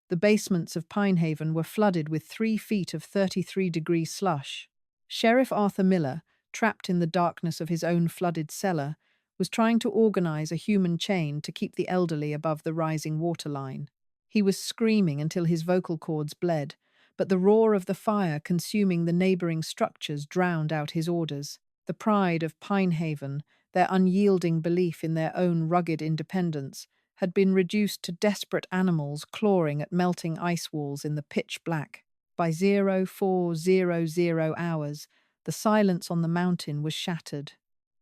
the basements of Pinehaven were flooded with 3 feet of 33-degree slush. Sheriff Arthur Miller, trapped in the darkness of his own flooded cellar, was trying to organize a human chain to keep the elderly above the rising waterline. He was screaming until his vocal cords bled, but the roar of the fire consuming the neighboring structures drowned out his orders. The pride of Pinehaven, their unyielding belief in their own rugged independence, had been reduced to desperate animals clawing at melting ice walls in the pitch black. By 0400 hours, the silence on the mountain was shattered.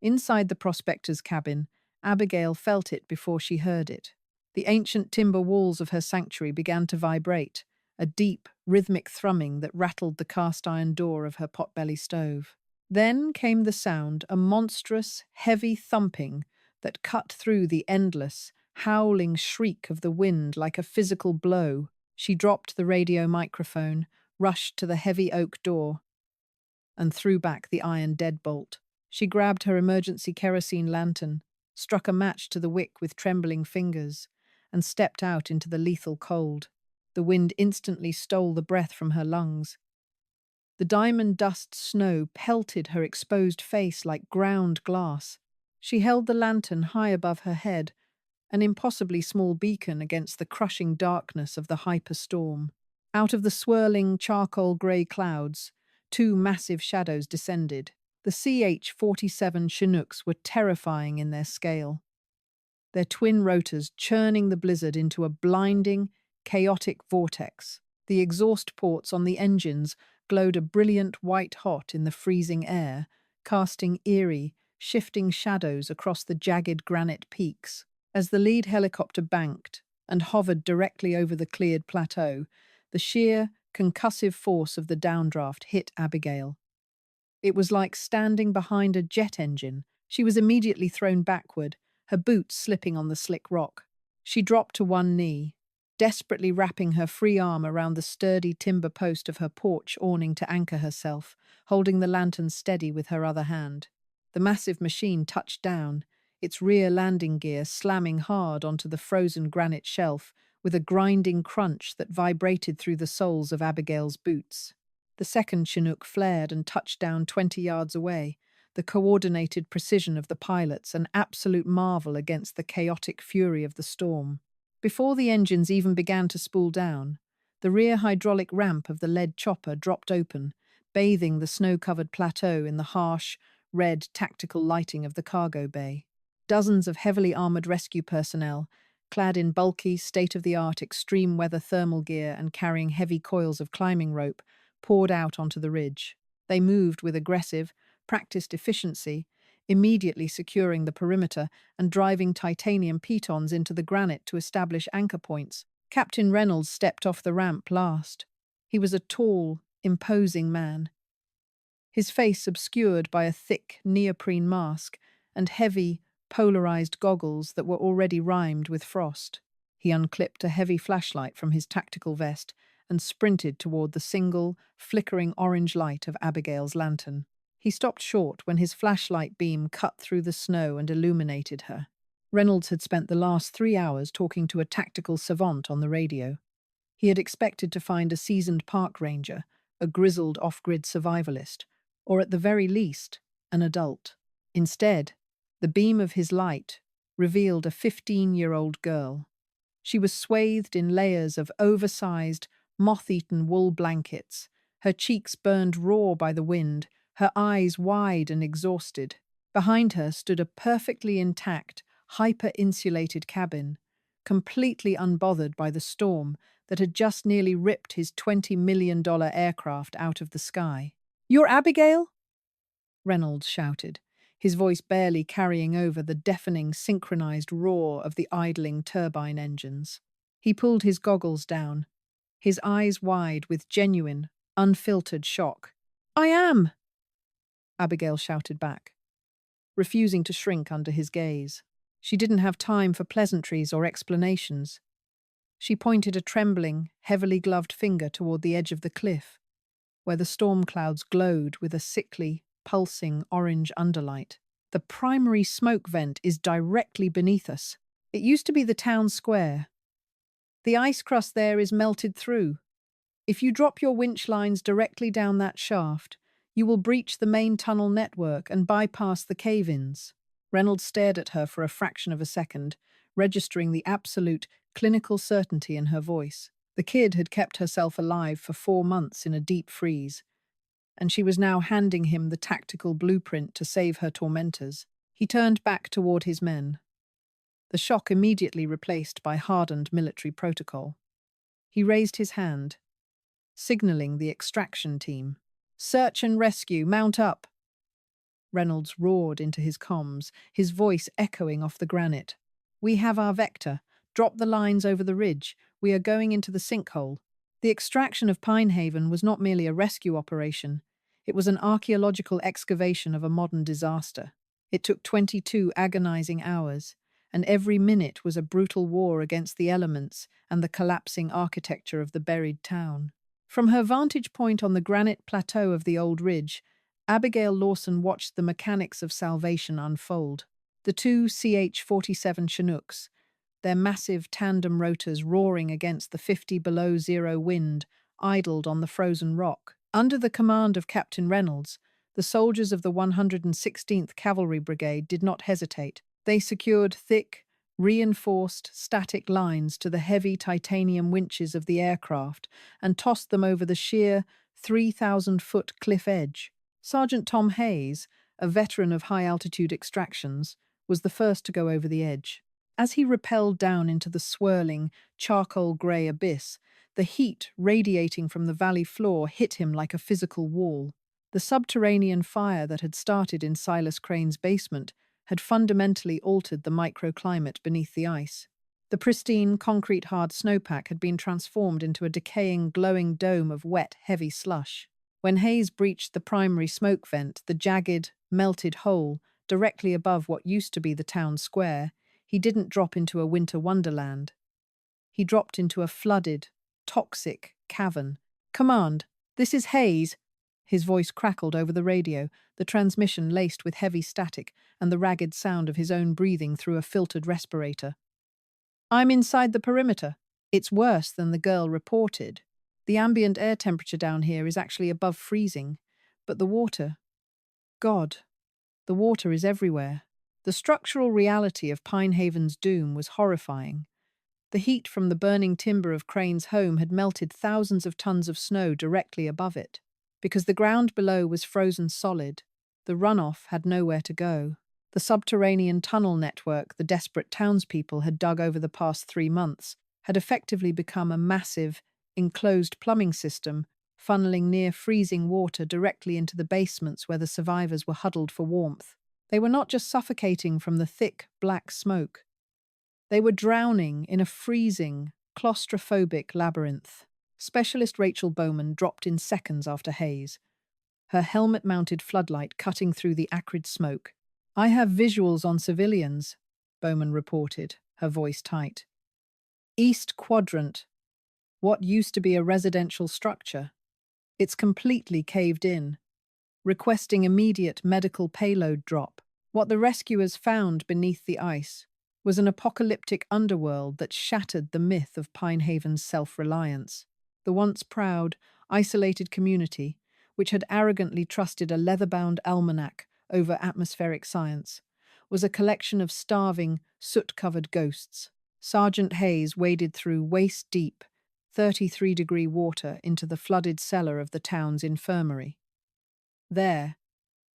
Inside the prospector's cabin, Abigail felt it before she heard it. The ancient timber walls of her sanctuary began to vibrate, a deep, rhythmic thrumming that rattled the cast-iron door of her potbelly stove. Then came the sound, a monstrous, heavy thumping that cut through the endless, howling shriek of the wind like a physical blow. She dropped the radio microphone, rushed to the heavy oak door, and threw back the iron deadbolt. She grabbed her emergency kerosene lantern, struck a match to the wick with trembling fingers, and stepped out into the lethal cold. The wind instantly stole the breath from her lungs. The diamond dust snow pelted her exposed face like ground glass. She held the lantern high above her head, an impossibly small beacon against the crushing darkness of the hyperstorm. Out of the swirling charcoal-grey clouds, 2 massive shadows descended. The CH-47 Chinooks were terrifying in their scale, their twin rotors churning the blizzard into a blinding, chaotic vortex. The exhaust ports on the engines glowed a brilliant white-hot in the freezing air, casting eerie, shifting shadows across the jagged granite peaks. As the lead helicopter banked and hovered directly over the cleared plateau, the sheer, concussive force of the downdraft hit Abigail. It was like standing behind a jet engine. She was immediately thrown backward, her boots slipping on the slick rock. She dropped to one knee, desperately wrapping her free arm around the sturdy timber post of her porch awning to anchor herself, holding the lantern steady with her other hand. The massive machine touched down, its rear landing gear slamming hard onto the frozen granite shelf with a grinding crunch that vibrated through the soles of Abigail's boots. The second Chinook flared and touched down 20 yards away, the coordinated precision of the pilots an absolute marvel against the chaotic fury of the storm. Before the engines even began to spool down, the rear hydraulic ramp of the lead chopper dropped open, bathing the snow-covered plateau in the harsh, red tactical lighting of the cargo bay. Dozens of heavily armored rescue personnel, clad in bulky, state-of-the-art extreme weather thermal gear and carrying heavy coils of climbing rope, poured out onto the ridge. They moved with aggressive, practiced efficiency, immediately securing the perimeter and driving titanium pitons into the granite to establish anchor points. Captain Reynolds stepped off the ramp last. He was a tall, imposing man, his face obscured by a thick neoprene mask and heavy, polarized goggles that were already rimed with frost. He unclipped a heavy flashlight from his tactical vest and sprinted toward the single, flickering orange light of Abigail's lantern. He stopped short when his flashlight beam cut through the snow and illuminated her. Reynolds had spent the last 3 hours talking to a tactical savant on the radio. He had expected to find a seasoned park ranger, a grizzled off-grid survivalist, or at the very least, an adult. Instead, the beam of his light revealed a 15-year-old girl. She was swathed in layers of oversized, moth-eaten wool blankets, her cheeks burned raw by the wind, her eyes wide and exhausted. Behind her stood a perfectly intact, hyper-insulated cabin, completely unbothered by the storm that had just nearly ripped his $20 million aircraft out of the sky. "You're Abigail?" Reynolds shouted, his voice barely carrying over the deafening, synchronized roar of the idling turbine engines. He pulled his goggles down, his eyes wide with genuine, unfiltered shock. "I am!" Abigail shouted back, refusing to shrink under his gaze. She didn't have time for pleasantries or explanations. She pointed a trembling, heavily gloved finger toward the edge of the cliff, where the storm clouds glowed with a sickly, pulsing orange underlight. "The primary smoke vent is directly beneath us. It used to be the town square. The ice crust there is melted through. If you drop your winch lines directly down that shaft, you will breach the main tunnel network and bypass the cave-ins." Reynolds stared at her for a fraction of a second, registering the absolute, clinical certainty in her voice. The kid had kept herself alive for 4 months in a deep freeze, and she was now handing him the tactical blueprint to save her tormentors. He turned back toward his men, the shock immediately replaced by hardened military protocol. He raised his hand, signaling the extraction team. "Search and rescue, mount up!" Reynolds roared into his comms, his voice echoing off the granite. "We have our vector. Drop the lines over the ridge. We are going into the sinkhole." The extraction of Pinehaven was not merely a rescue operation. It was an archaeological excavation of a modern disaster. It took 22 agonizing hours, and every minute was a brutal war against the elements and the collapsing architecture of the buried town. From her vantage point on the granite plateau of the old ridge, Abigail Lawson watched the mechanics of salvation unfold. The two CH-47 Chinooks, their massive tandem rotors roaring against the 50 below zero wind, idled on the frozen rock. Under the command of Captain Reynolds, the soldiers of the 116th Cavalry Brigade did not hesitate. They secured thick, reinforced static lines to the heavy titanium winches of the aircraft and tossed them over the sheer 3,000-foot cliff edge. Sergeant Tom Hayes, a veteran of high-altitude extractions, was the first to go over the edge. As he rappelled down into the swirling, charcoal-grey abyss, the heat radiating from the valley floor hit him like a physical wall. The subterranean fire that had started in Silas Crane's basement had fundamentally altered the microclimate beneath the ice. The pristine, concrete-hard snowpack had been transformed into a decaying, glowing dome of wet, heavy slush. When Hayes breached the primary smoke vent, the jagged, melted hole, directly above what used to be the town square, he didn't drop into a winter wonderland. He dropped into a flooded, toxic cavern. "Command, this is Hayes." His voice crackled over the radio, the transmission laced with heavy static and the ragged sound of his own breathing through a filtered respirator. "I'm inside the perimeter. It's worse than the girl reported. The ambient air temperature down here is actually above freezing, but the water... God, the water is everywhere." The structural reality of Pinehaven's doom was horrifying. The heat from the burning timber of Crane's home had melted thousands of tons of snow directly above it. Because the ground below was frozen solid, the runoff had nowhere to go. The subterranean tunnel network the desperate townspeople had dug over the past 3 months had effectively become a massive, enclosed plumbing system, funneling near freezing water directly into the basements where the survivors were huddled for warmth. They were not just suffocating from the thick, black smoke. They were drowning in a freezing, claustrophobic labyrinth. Specialist Rachel Bowman dropped in seconds after Hayes, her helmet-mounted floodlight cutting through the acrid smoke. "I have visuals on civilians," Bowman reported, her voice tight. "East Quadrant, what used to be a residential structure. It's completely caved in, requesting immediate medical payload drop." What the rescuers found beneath the ice was an apocalyptic underworld that shattered the myth of Pinehaven's self-reliance. The once proud, isolated community, which had arrogantly trusted a leather-bound almanac over atmospheric science, was a collection of starving, soot-covered ghosts. Sergeant Hayes waded through waist-deep, 33-degree water into the flooded cellar of the town's infirmary. There,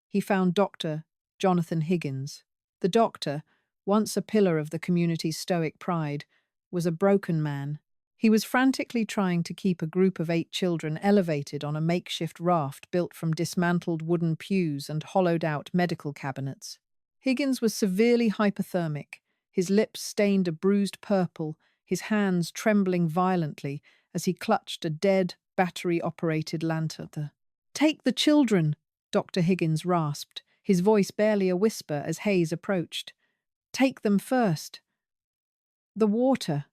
he found Dr. Jonathan Higgins. The doctor, once a pillar of the community's stoic pride, was a broken man. He was frantically trying to keep a group of 8 children elevated on a makeshift raft built from dismantled wooden pews and hollowed-out medical cabinets. Higgins was severely hypothermic, his lips stained a bruised purple, his hands trembling violently as he clutched a dead, battery-operated lantern. "Take the children," Dr. Higgins rasped, his voice barely a whisper as Hayes approached. "Take them first." The water.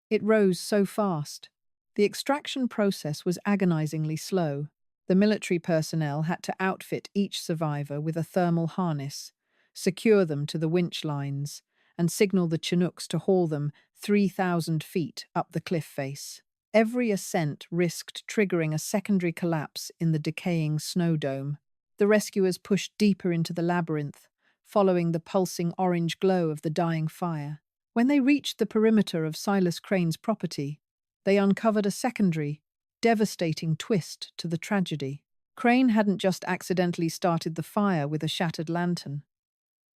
It rose so fast. The extraction process was agonizingly slow. The military personnel had to outfit each survivor with a thermal harness, secure them to the winch lines, and signal the Chinooks to haul them 3,000 feet up the cliff face. Every ascent risked triggering a secondary collapse in the decaying snow dome. The rescuers pushed deeper into the labyrinth, following the pulsing orange glow of the dying fire. When they reached the perimeter of Silas Crane's property, they uncovered a secondary, devastating twist to the tragedy. Crane hadn't just accidentally started the fire with a shattered lantern.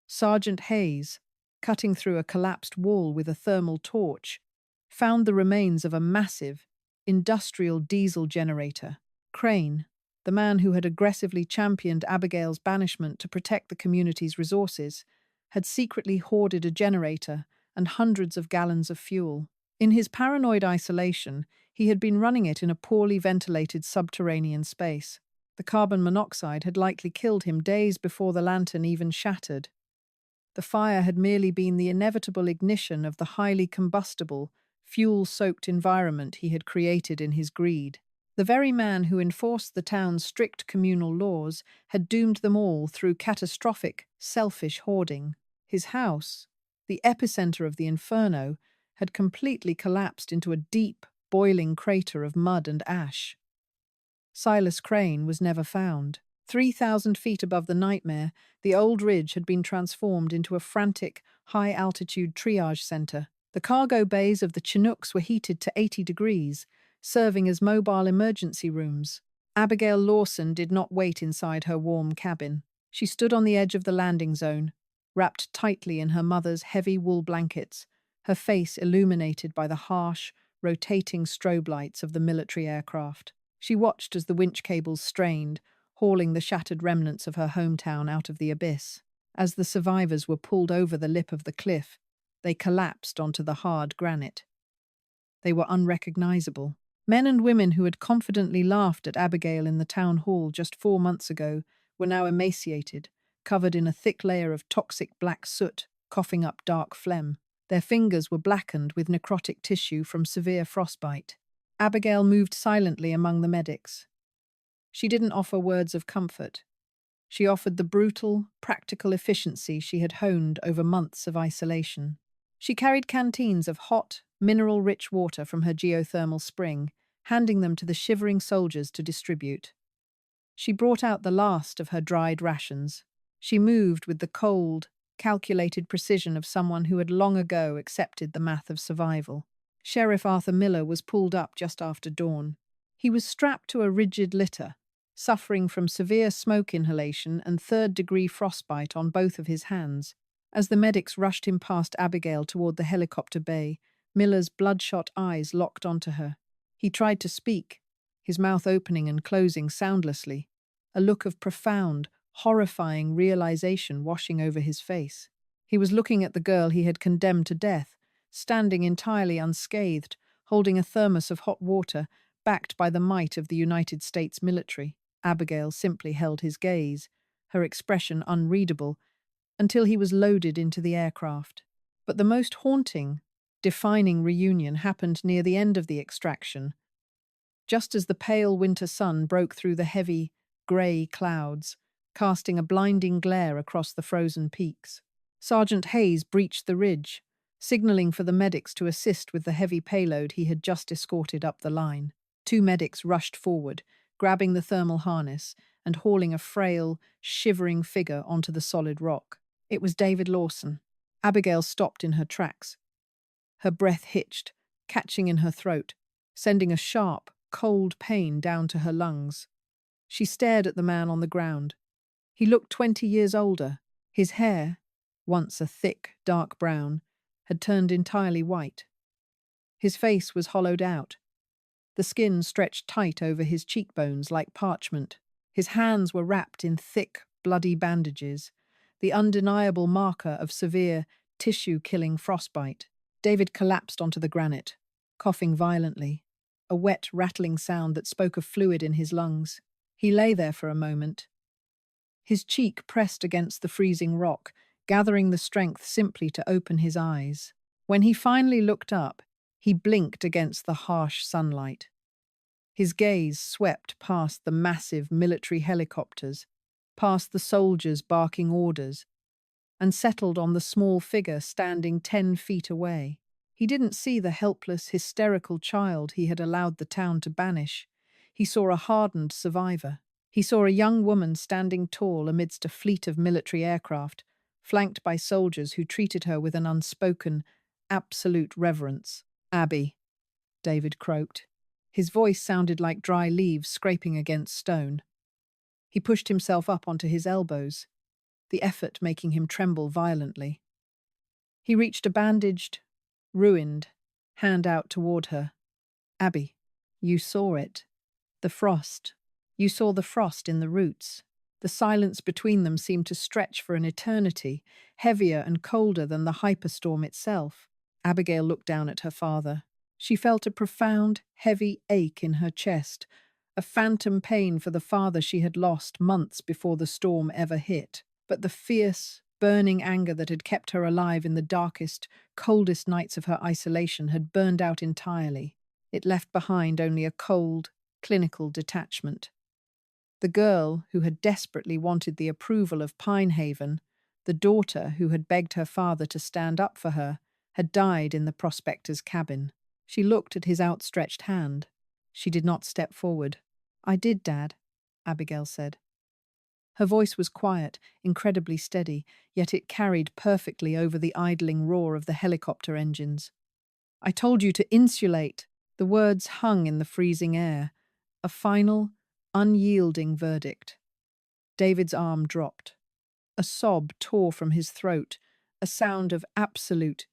Sergeant Hayes, cutting through a collapsed wall with a thermal torch, found the remains of a massive, industrial diesel generator. Crane, the man who had aggressively championed Abigail's banishment to protect the community's resources, had secretly hoarded a generator and hundreds of gallons of fuel. In his paranoid isolation, he had been running it in a poorly ventilated subterranean space. The carbon monoxide had likely killed him days before the lantern even shattered. The fire had merely been the inevitable ignition of the highly combustible, fuel-soaked environment he had created in his greed. The very man who enforced the town's strict communal laws had doomed them all through catastrophic, selfish hoarding. His house, the epicenter of the inferno, had completely collapsed into a deep, boiling crater of mud and ash. Silas Crane was never found. 3,000 feet above the nightmare, the old ridge had been transformed into a frantic, high-altitude triage center. The cargo bays of the Chinooks were heated to 80 degrees, serving as mobile emergency rooms. Abigail Lawson did not wait inside her warm cabin. She stood on the edge of the landing zone, wrapped tightly in her mother's heavy wool blankets, her face illuminated by the harsh, rotating strobe lights of the military aircraft. She watched as the winch cables strained, hauling the shattered remnants of her hometown out of the abyss. As the survivors were pulled over the lip of the cliff, they collapsed onto the hard granite. They were unrecognizable. Men and women who had confidently laughed at Abigail in the town hall just 4 months ago were now emaciated, covered in a thick layer of toxic black soot, coughing up dark phlegm. Their fingers were blackened with necrotic tissue from severe frostbite. Abigail moved silently among the medics. She didn't offer words of comfort. She offered the brutal, practical efficiency she had honed over months of isolation. She carried canteens of hot, mineral-rich water from her geothermal spring, handing them to the shivering soldiers to distribute. She brought out the last of her dried rations. She moved with the cold, calculated precision of someone who had long ago accepted the math of survival. Sheriff Arthur Miller was pulled up just after dawn. He was strapped to a rigid litter, suffering from severe smoke inhalation and third-degree frostbite on both of his hands. As the medics rushed him past Abigail toward the helicopter bay, Miller's bloodshot eyes locked onto her. He tried to speak, his mouth opening and closing soundlessly, a look of profound, horrifying realization washing over his face. He was looking at the girl he had condemned to death, standing entirely unscathed, holding a thermos of hot water, backed by the might of the United States military. Abigail simply held his gaze, her expression unreadable, until he was loaded into the aircraft. But the most haunting, defining reunion happened near the end of the extraction, just as the pale winter sun broke through the heavy, grey clouds, casting a blinding glare across the frozen peaks. Sergeant Hayes breached the ridge, signaling for the medics to assist with the heavy payload he had just escorted up the line. Two medics rushed forward, grabbing the thermal harness and hauling a frail, shivering figure onto the solid rock. It was David Lawson. Abigail stopped in her tracks. Her breath hitched, catching in her throat, sending a sharp, cold pain down to her lungs. She stared at the man on the ground. He looked 20 years older. His hair, once a thick, dark brown, had turned entirely white. His face was hollowed out. The skin stretched tight over his cheekbones like parchment. His hands were wrapped in thick, bloody bandages, the undeniable marker of severe, tissue-killing frostbite. David collapsed onto the granite, coughing violently, a wet, rattling sound that spoke of fluid in his lungs. He lay there for a moment, his cheek pressed against the freezing rock, gathering the strength simply to open his eyes. When he finally looked up, he blinked against the harsh sunlight. His gaze swept past the massive military helicopters, past the soldiers barking orders, and settled on the small figure standing 10 feet away. He didn't see the helpless, hysterical child he had allowed the town to banish. He saw a hardened survivor. He saw a young woman standing tall amidst a fleet of military aircraft, flanked by soldiers who treated her with an unspoken, absolute reverence. "Abby," David croaked. His voice sounded like dry leaves scraping against stone. He pushed himself up onto his elbows, the effort making him tremble violently. He reached a bandaged, ruined hand out toward her. "Abby, you saw it. The frost. You saw the frost in the roots." The silence between them seemed to stretch for an eternity, heavier and colder than the hyperstorm itself. Abigail looked down at her father. She felt a profound, heavy ache in her chest, a phantom pain for the father she had lost months before the storm ever hit. But the fierce, burning anger that had kept her alive in the darkest, coldest nights of her isolation had burned out entirely. It left behind only a cold, clinical detachment. The girl who had desperately wanted the approval of Pinehaven, the daughter who had begged her father to stand up for her, had died in the prospector's cabin. She looked at his outstretched hand. She did not step forward. "I did, Dad," Abigail said. Her voice was quiet, incredibly steady, yet it carried perfectly over the idling roar of the helicopter engines. "I told you to insulate." The words hung in the freezing air, a final, unyielding verdict. David's arm dropped. A sob tore from his throat, a sound of absolute,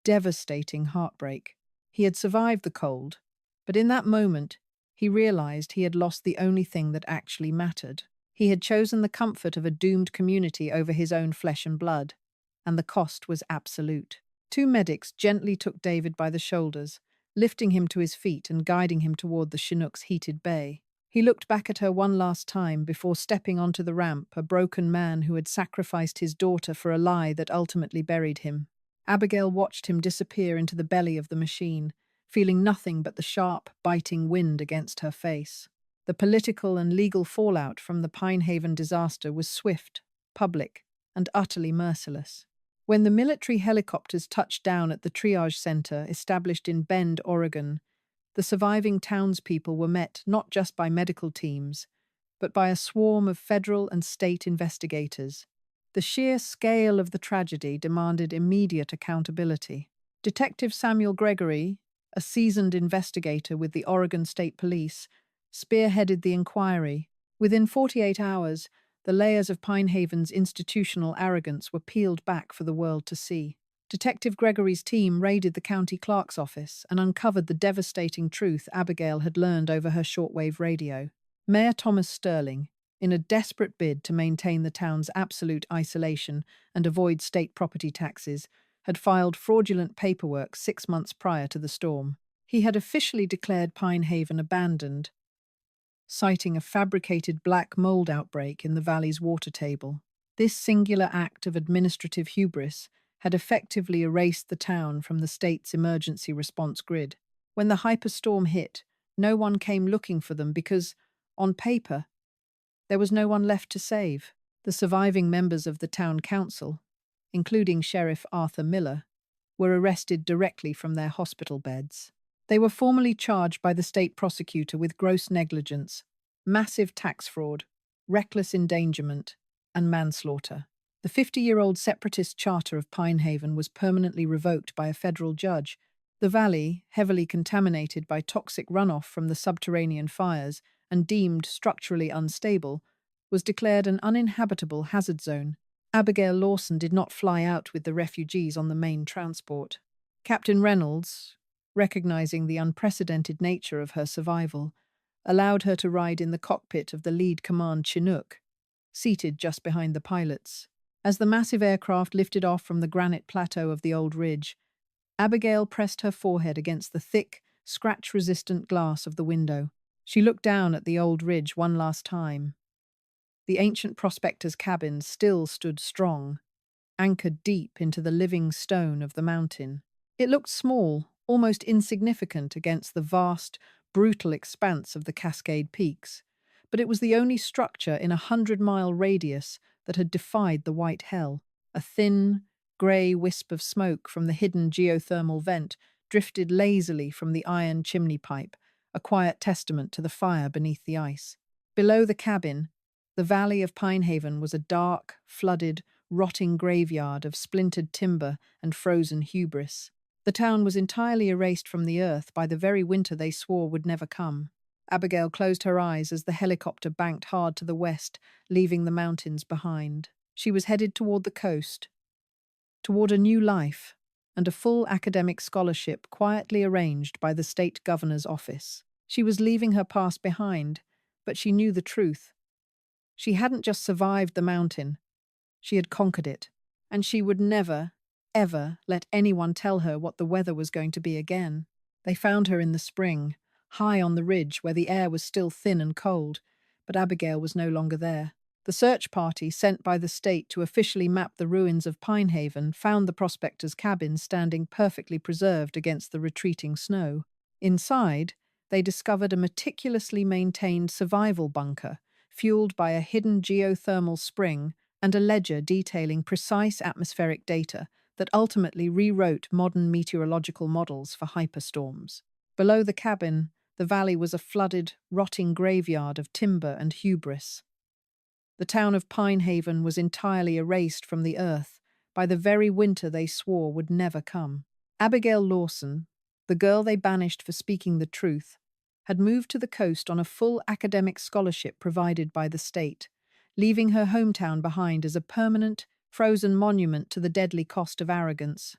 devastating heartbreak. He had survived the cold, but in that moment, he realized he had lost the only thing that actually mattered. He had chosen the comfort of a doomed community over his own flesh and blood, and the cost was absolute. Two medics gently took David by the shoulders, lifting him to his feet and guiding him toward the Chinook's heated bay. He looked back at her one last time before stepping onto the ramp, a broken man who had sacrificed his daughter for a lie that ultimately buried him. Abigail watched him disappear into the belly of the machine, feeling nothing but the sharp, biting wind against her face. The political and legal fallout from the Pinehaven disaster was swift, public, and utterly merciless. When the military helicopters touched down at the triage center established in Bend, Oregon, the surviving townspeople were met not just by medical teams, but by a swarm of federal and state investigators. The sheer scale of the tragedy demanded immediate accountability. Detective Samuel Gregory, a seasoned investigator with the Oregon State Police, spearheaded the inquiry. Within 48 hours, the layers of Pinehaven's institutional arrogance were peeled back for the world to see. Detective Gregory's team raided the county clerk's office and uncovered the devastating truth Abigail had learned over her shortwave radio. Mayor Thomas Sterling, in a desperate bid to maintain the town's absolute isolation and avoid state property taxes, had filed fraudulent paperwork 6 months prior to the storm. He had officially declared Pine Haven abandoned, citing a fabricated black mold outbreak in the valley's water table. This singular act of administrative hubris had effectively erased the town from the state's emergency response grid. When the hyperstorm hit, no one came looking for them because, on paper, there was no one left to save. The surviving members of the town council, including Sheriff Arthur Miller, were arrested directly from their hospital beds. They were formally charged by the state prosecutor with gross negligence, massive tax fraud, reckless endangerment, and manslaughter. The 50-year-old separatist charter of Pine Haven was permanently revoked by a federal judge. The valley, heavily contaminated by toxic runoff from the subterranean fires and deemed structurally unstable, was declared an uninhabitable hazard zone. Abigail Lawson did not fly out with the refugees on the main transport. Captain Reynolds, recognizing the unprecedented nature of her survival, allowed her to ride in the cockpit of the lead command Chinook, seated just behind the pilots. As the massive aircraft lifted off from the granite plateau of the old ridge, Abigail pressed her forehead against the thick, scratch-resistant glass of the window. She looked down at the old ridge one last time. The ancient prospector's cabin still stood strong, anchored deep into the living stone of the mountain. It looked small, almost insignificant against the vast, brutal expanse of the Cascade Peaks, but it was the only structure in a 100-mile radius that had defied the white hell. A thin, grey wisp of smoke from the hidden geothermal vent drifted lazily from the iron chimney pipe, a quiet testament to the fire beneath the ice. Below the cabin, the valley of Pine Haven was a dark, flooded, rotting graveyard of splintered timber and frozen hubris. The town was entirely erased from the earth by the very winter they swore would never come. Abigail closed her eyes as the helicopter banked hard to the west, leaving the mountains behind. She was headed toward the coast, toward a new life and a full academic scholarship quietly arranged by the state governor's office. She was leaving her past behind, but she knew the truth. She hadn't just survived the mountain, she had conquered it, and she would never, ever let anyone tell her what the weather was going to be again. They found her in the spring, high on the ridge where the air was still thin and cold, but Abigail was no longer there. The search party sent by the state to officially map the ruins of Pine Haven found the prospector's cabin standing perfectly preserved against the retreating snow. Inside, they discovered a meticulously maintained survival bunker, fueled by a hidden geothermal spring and a ledger detailing precise atmospheric data that ultimately rewrote modern meteorological models for hyperstorms. Below the cabin, the valley was a flooded, rotting graveyard of timber and hubris. The town of Pine Haven was entirely erased from the earth by the very winter they swore would never come. Abigail Lawson, the girl they banished for speaking the truth, had moved to the coast on a full academic scholarship provided by the state, leaving her hometown behind as a permanent, frozen monument to the deadly cost of arrogance.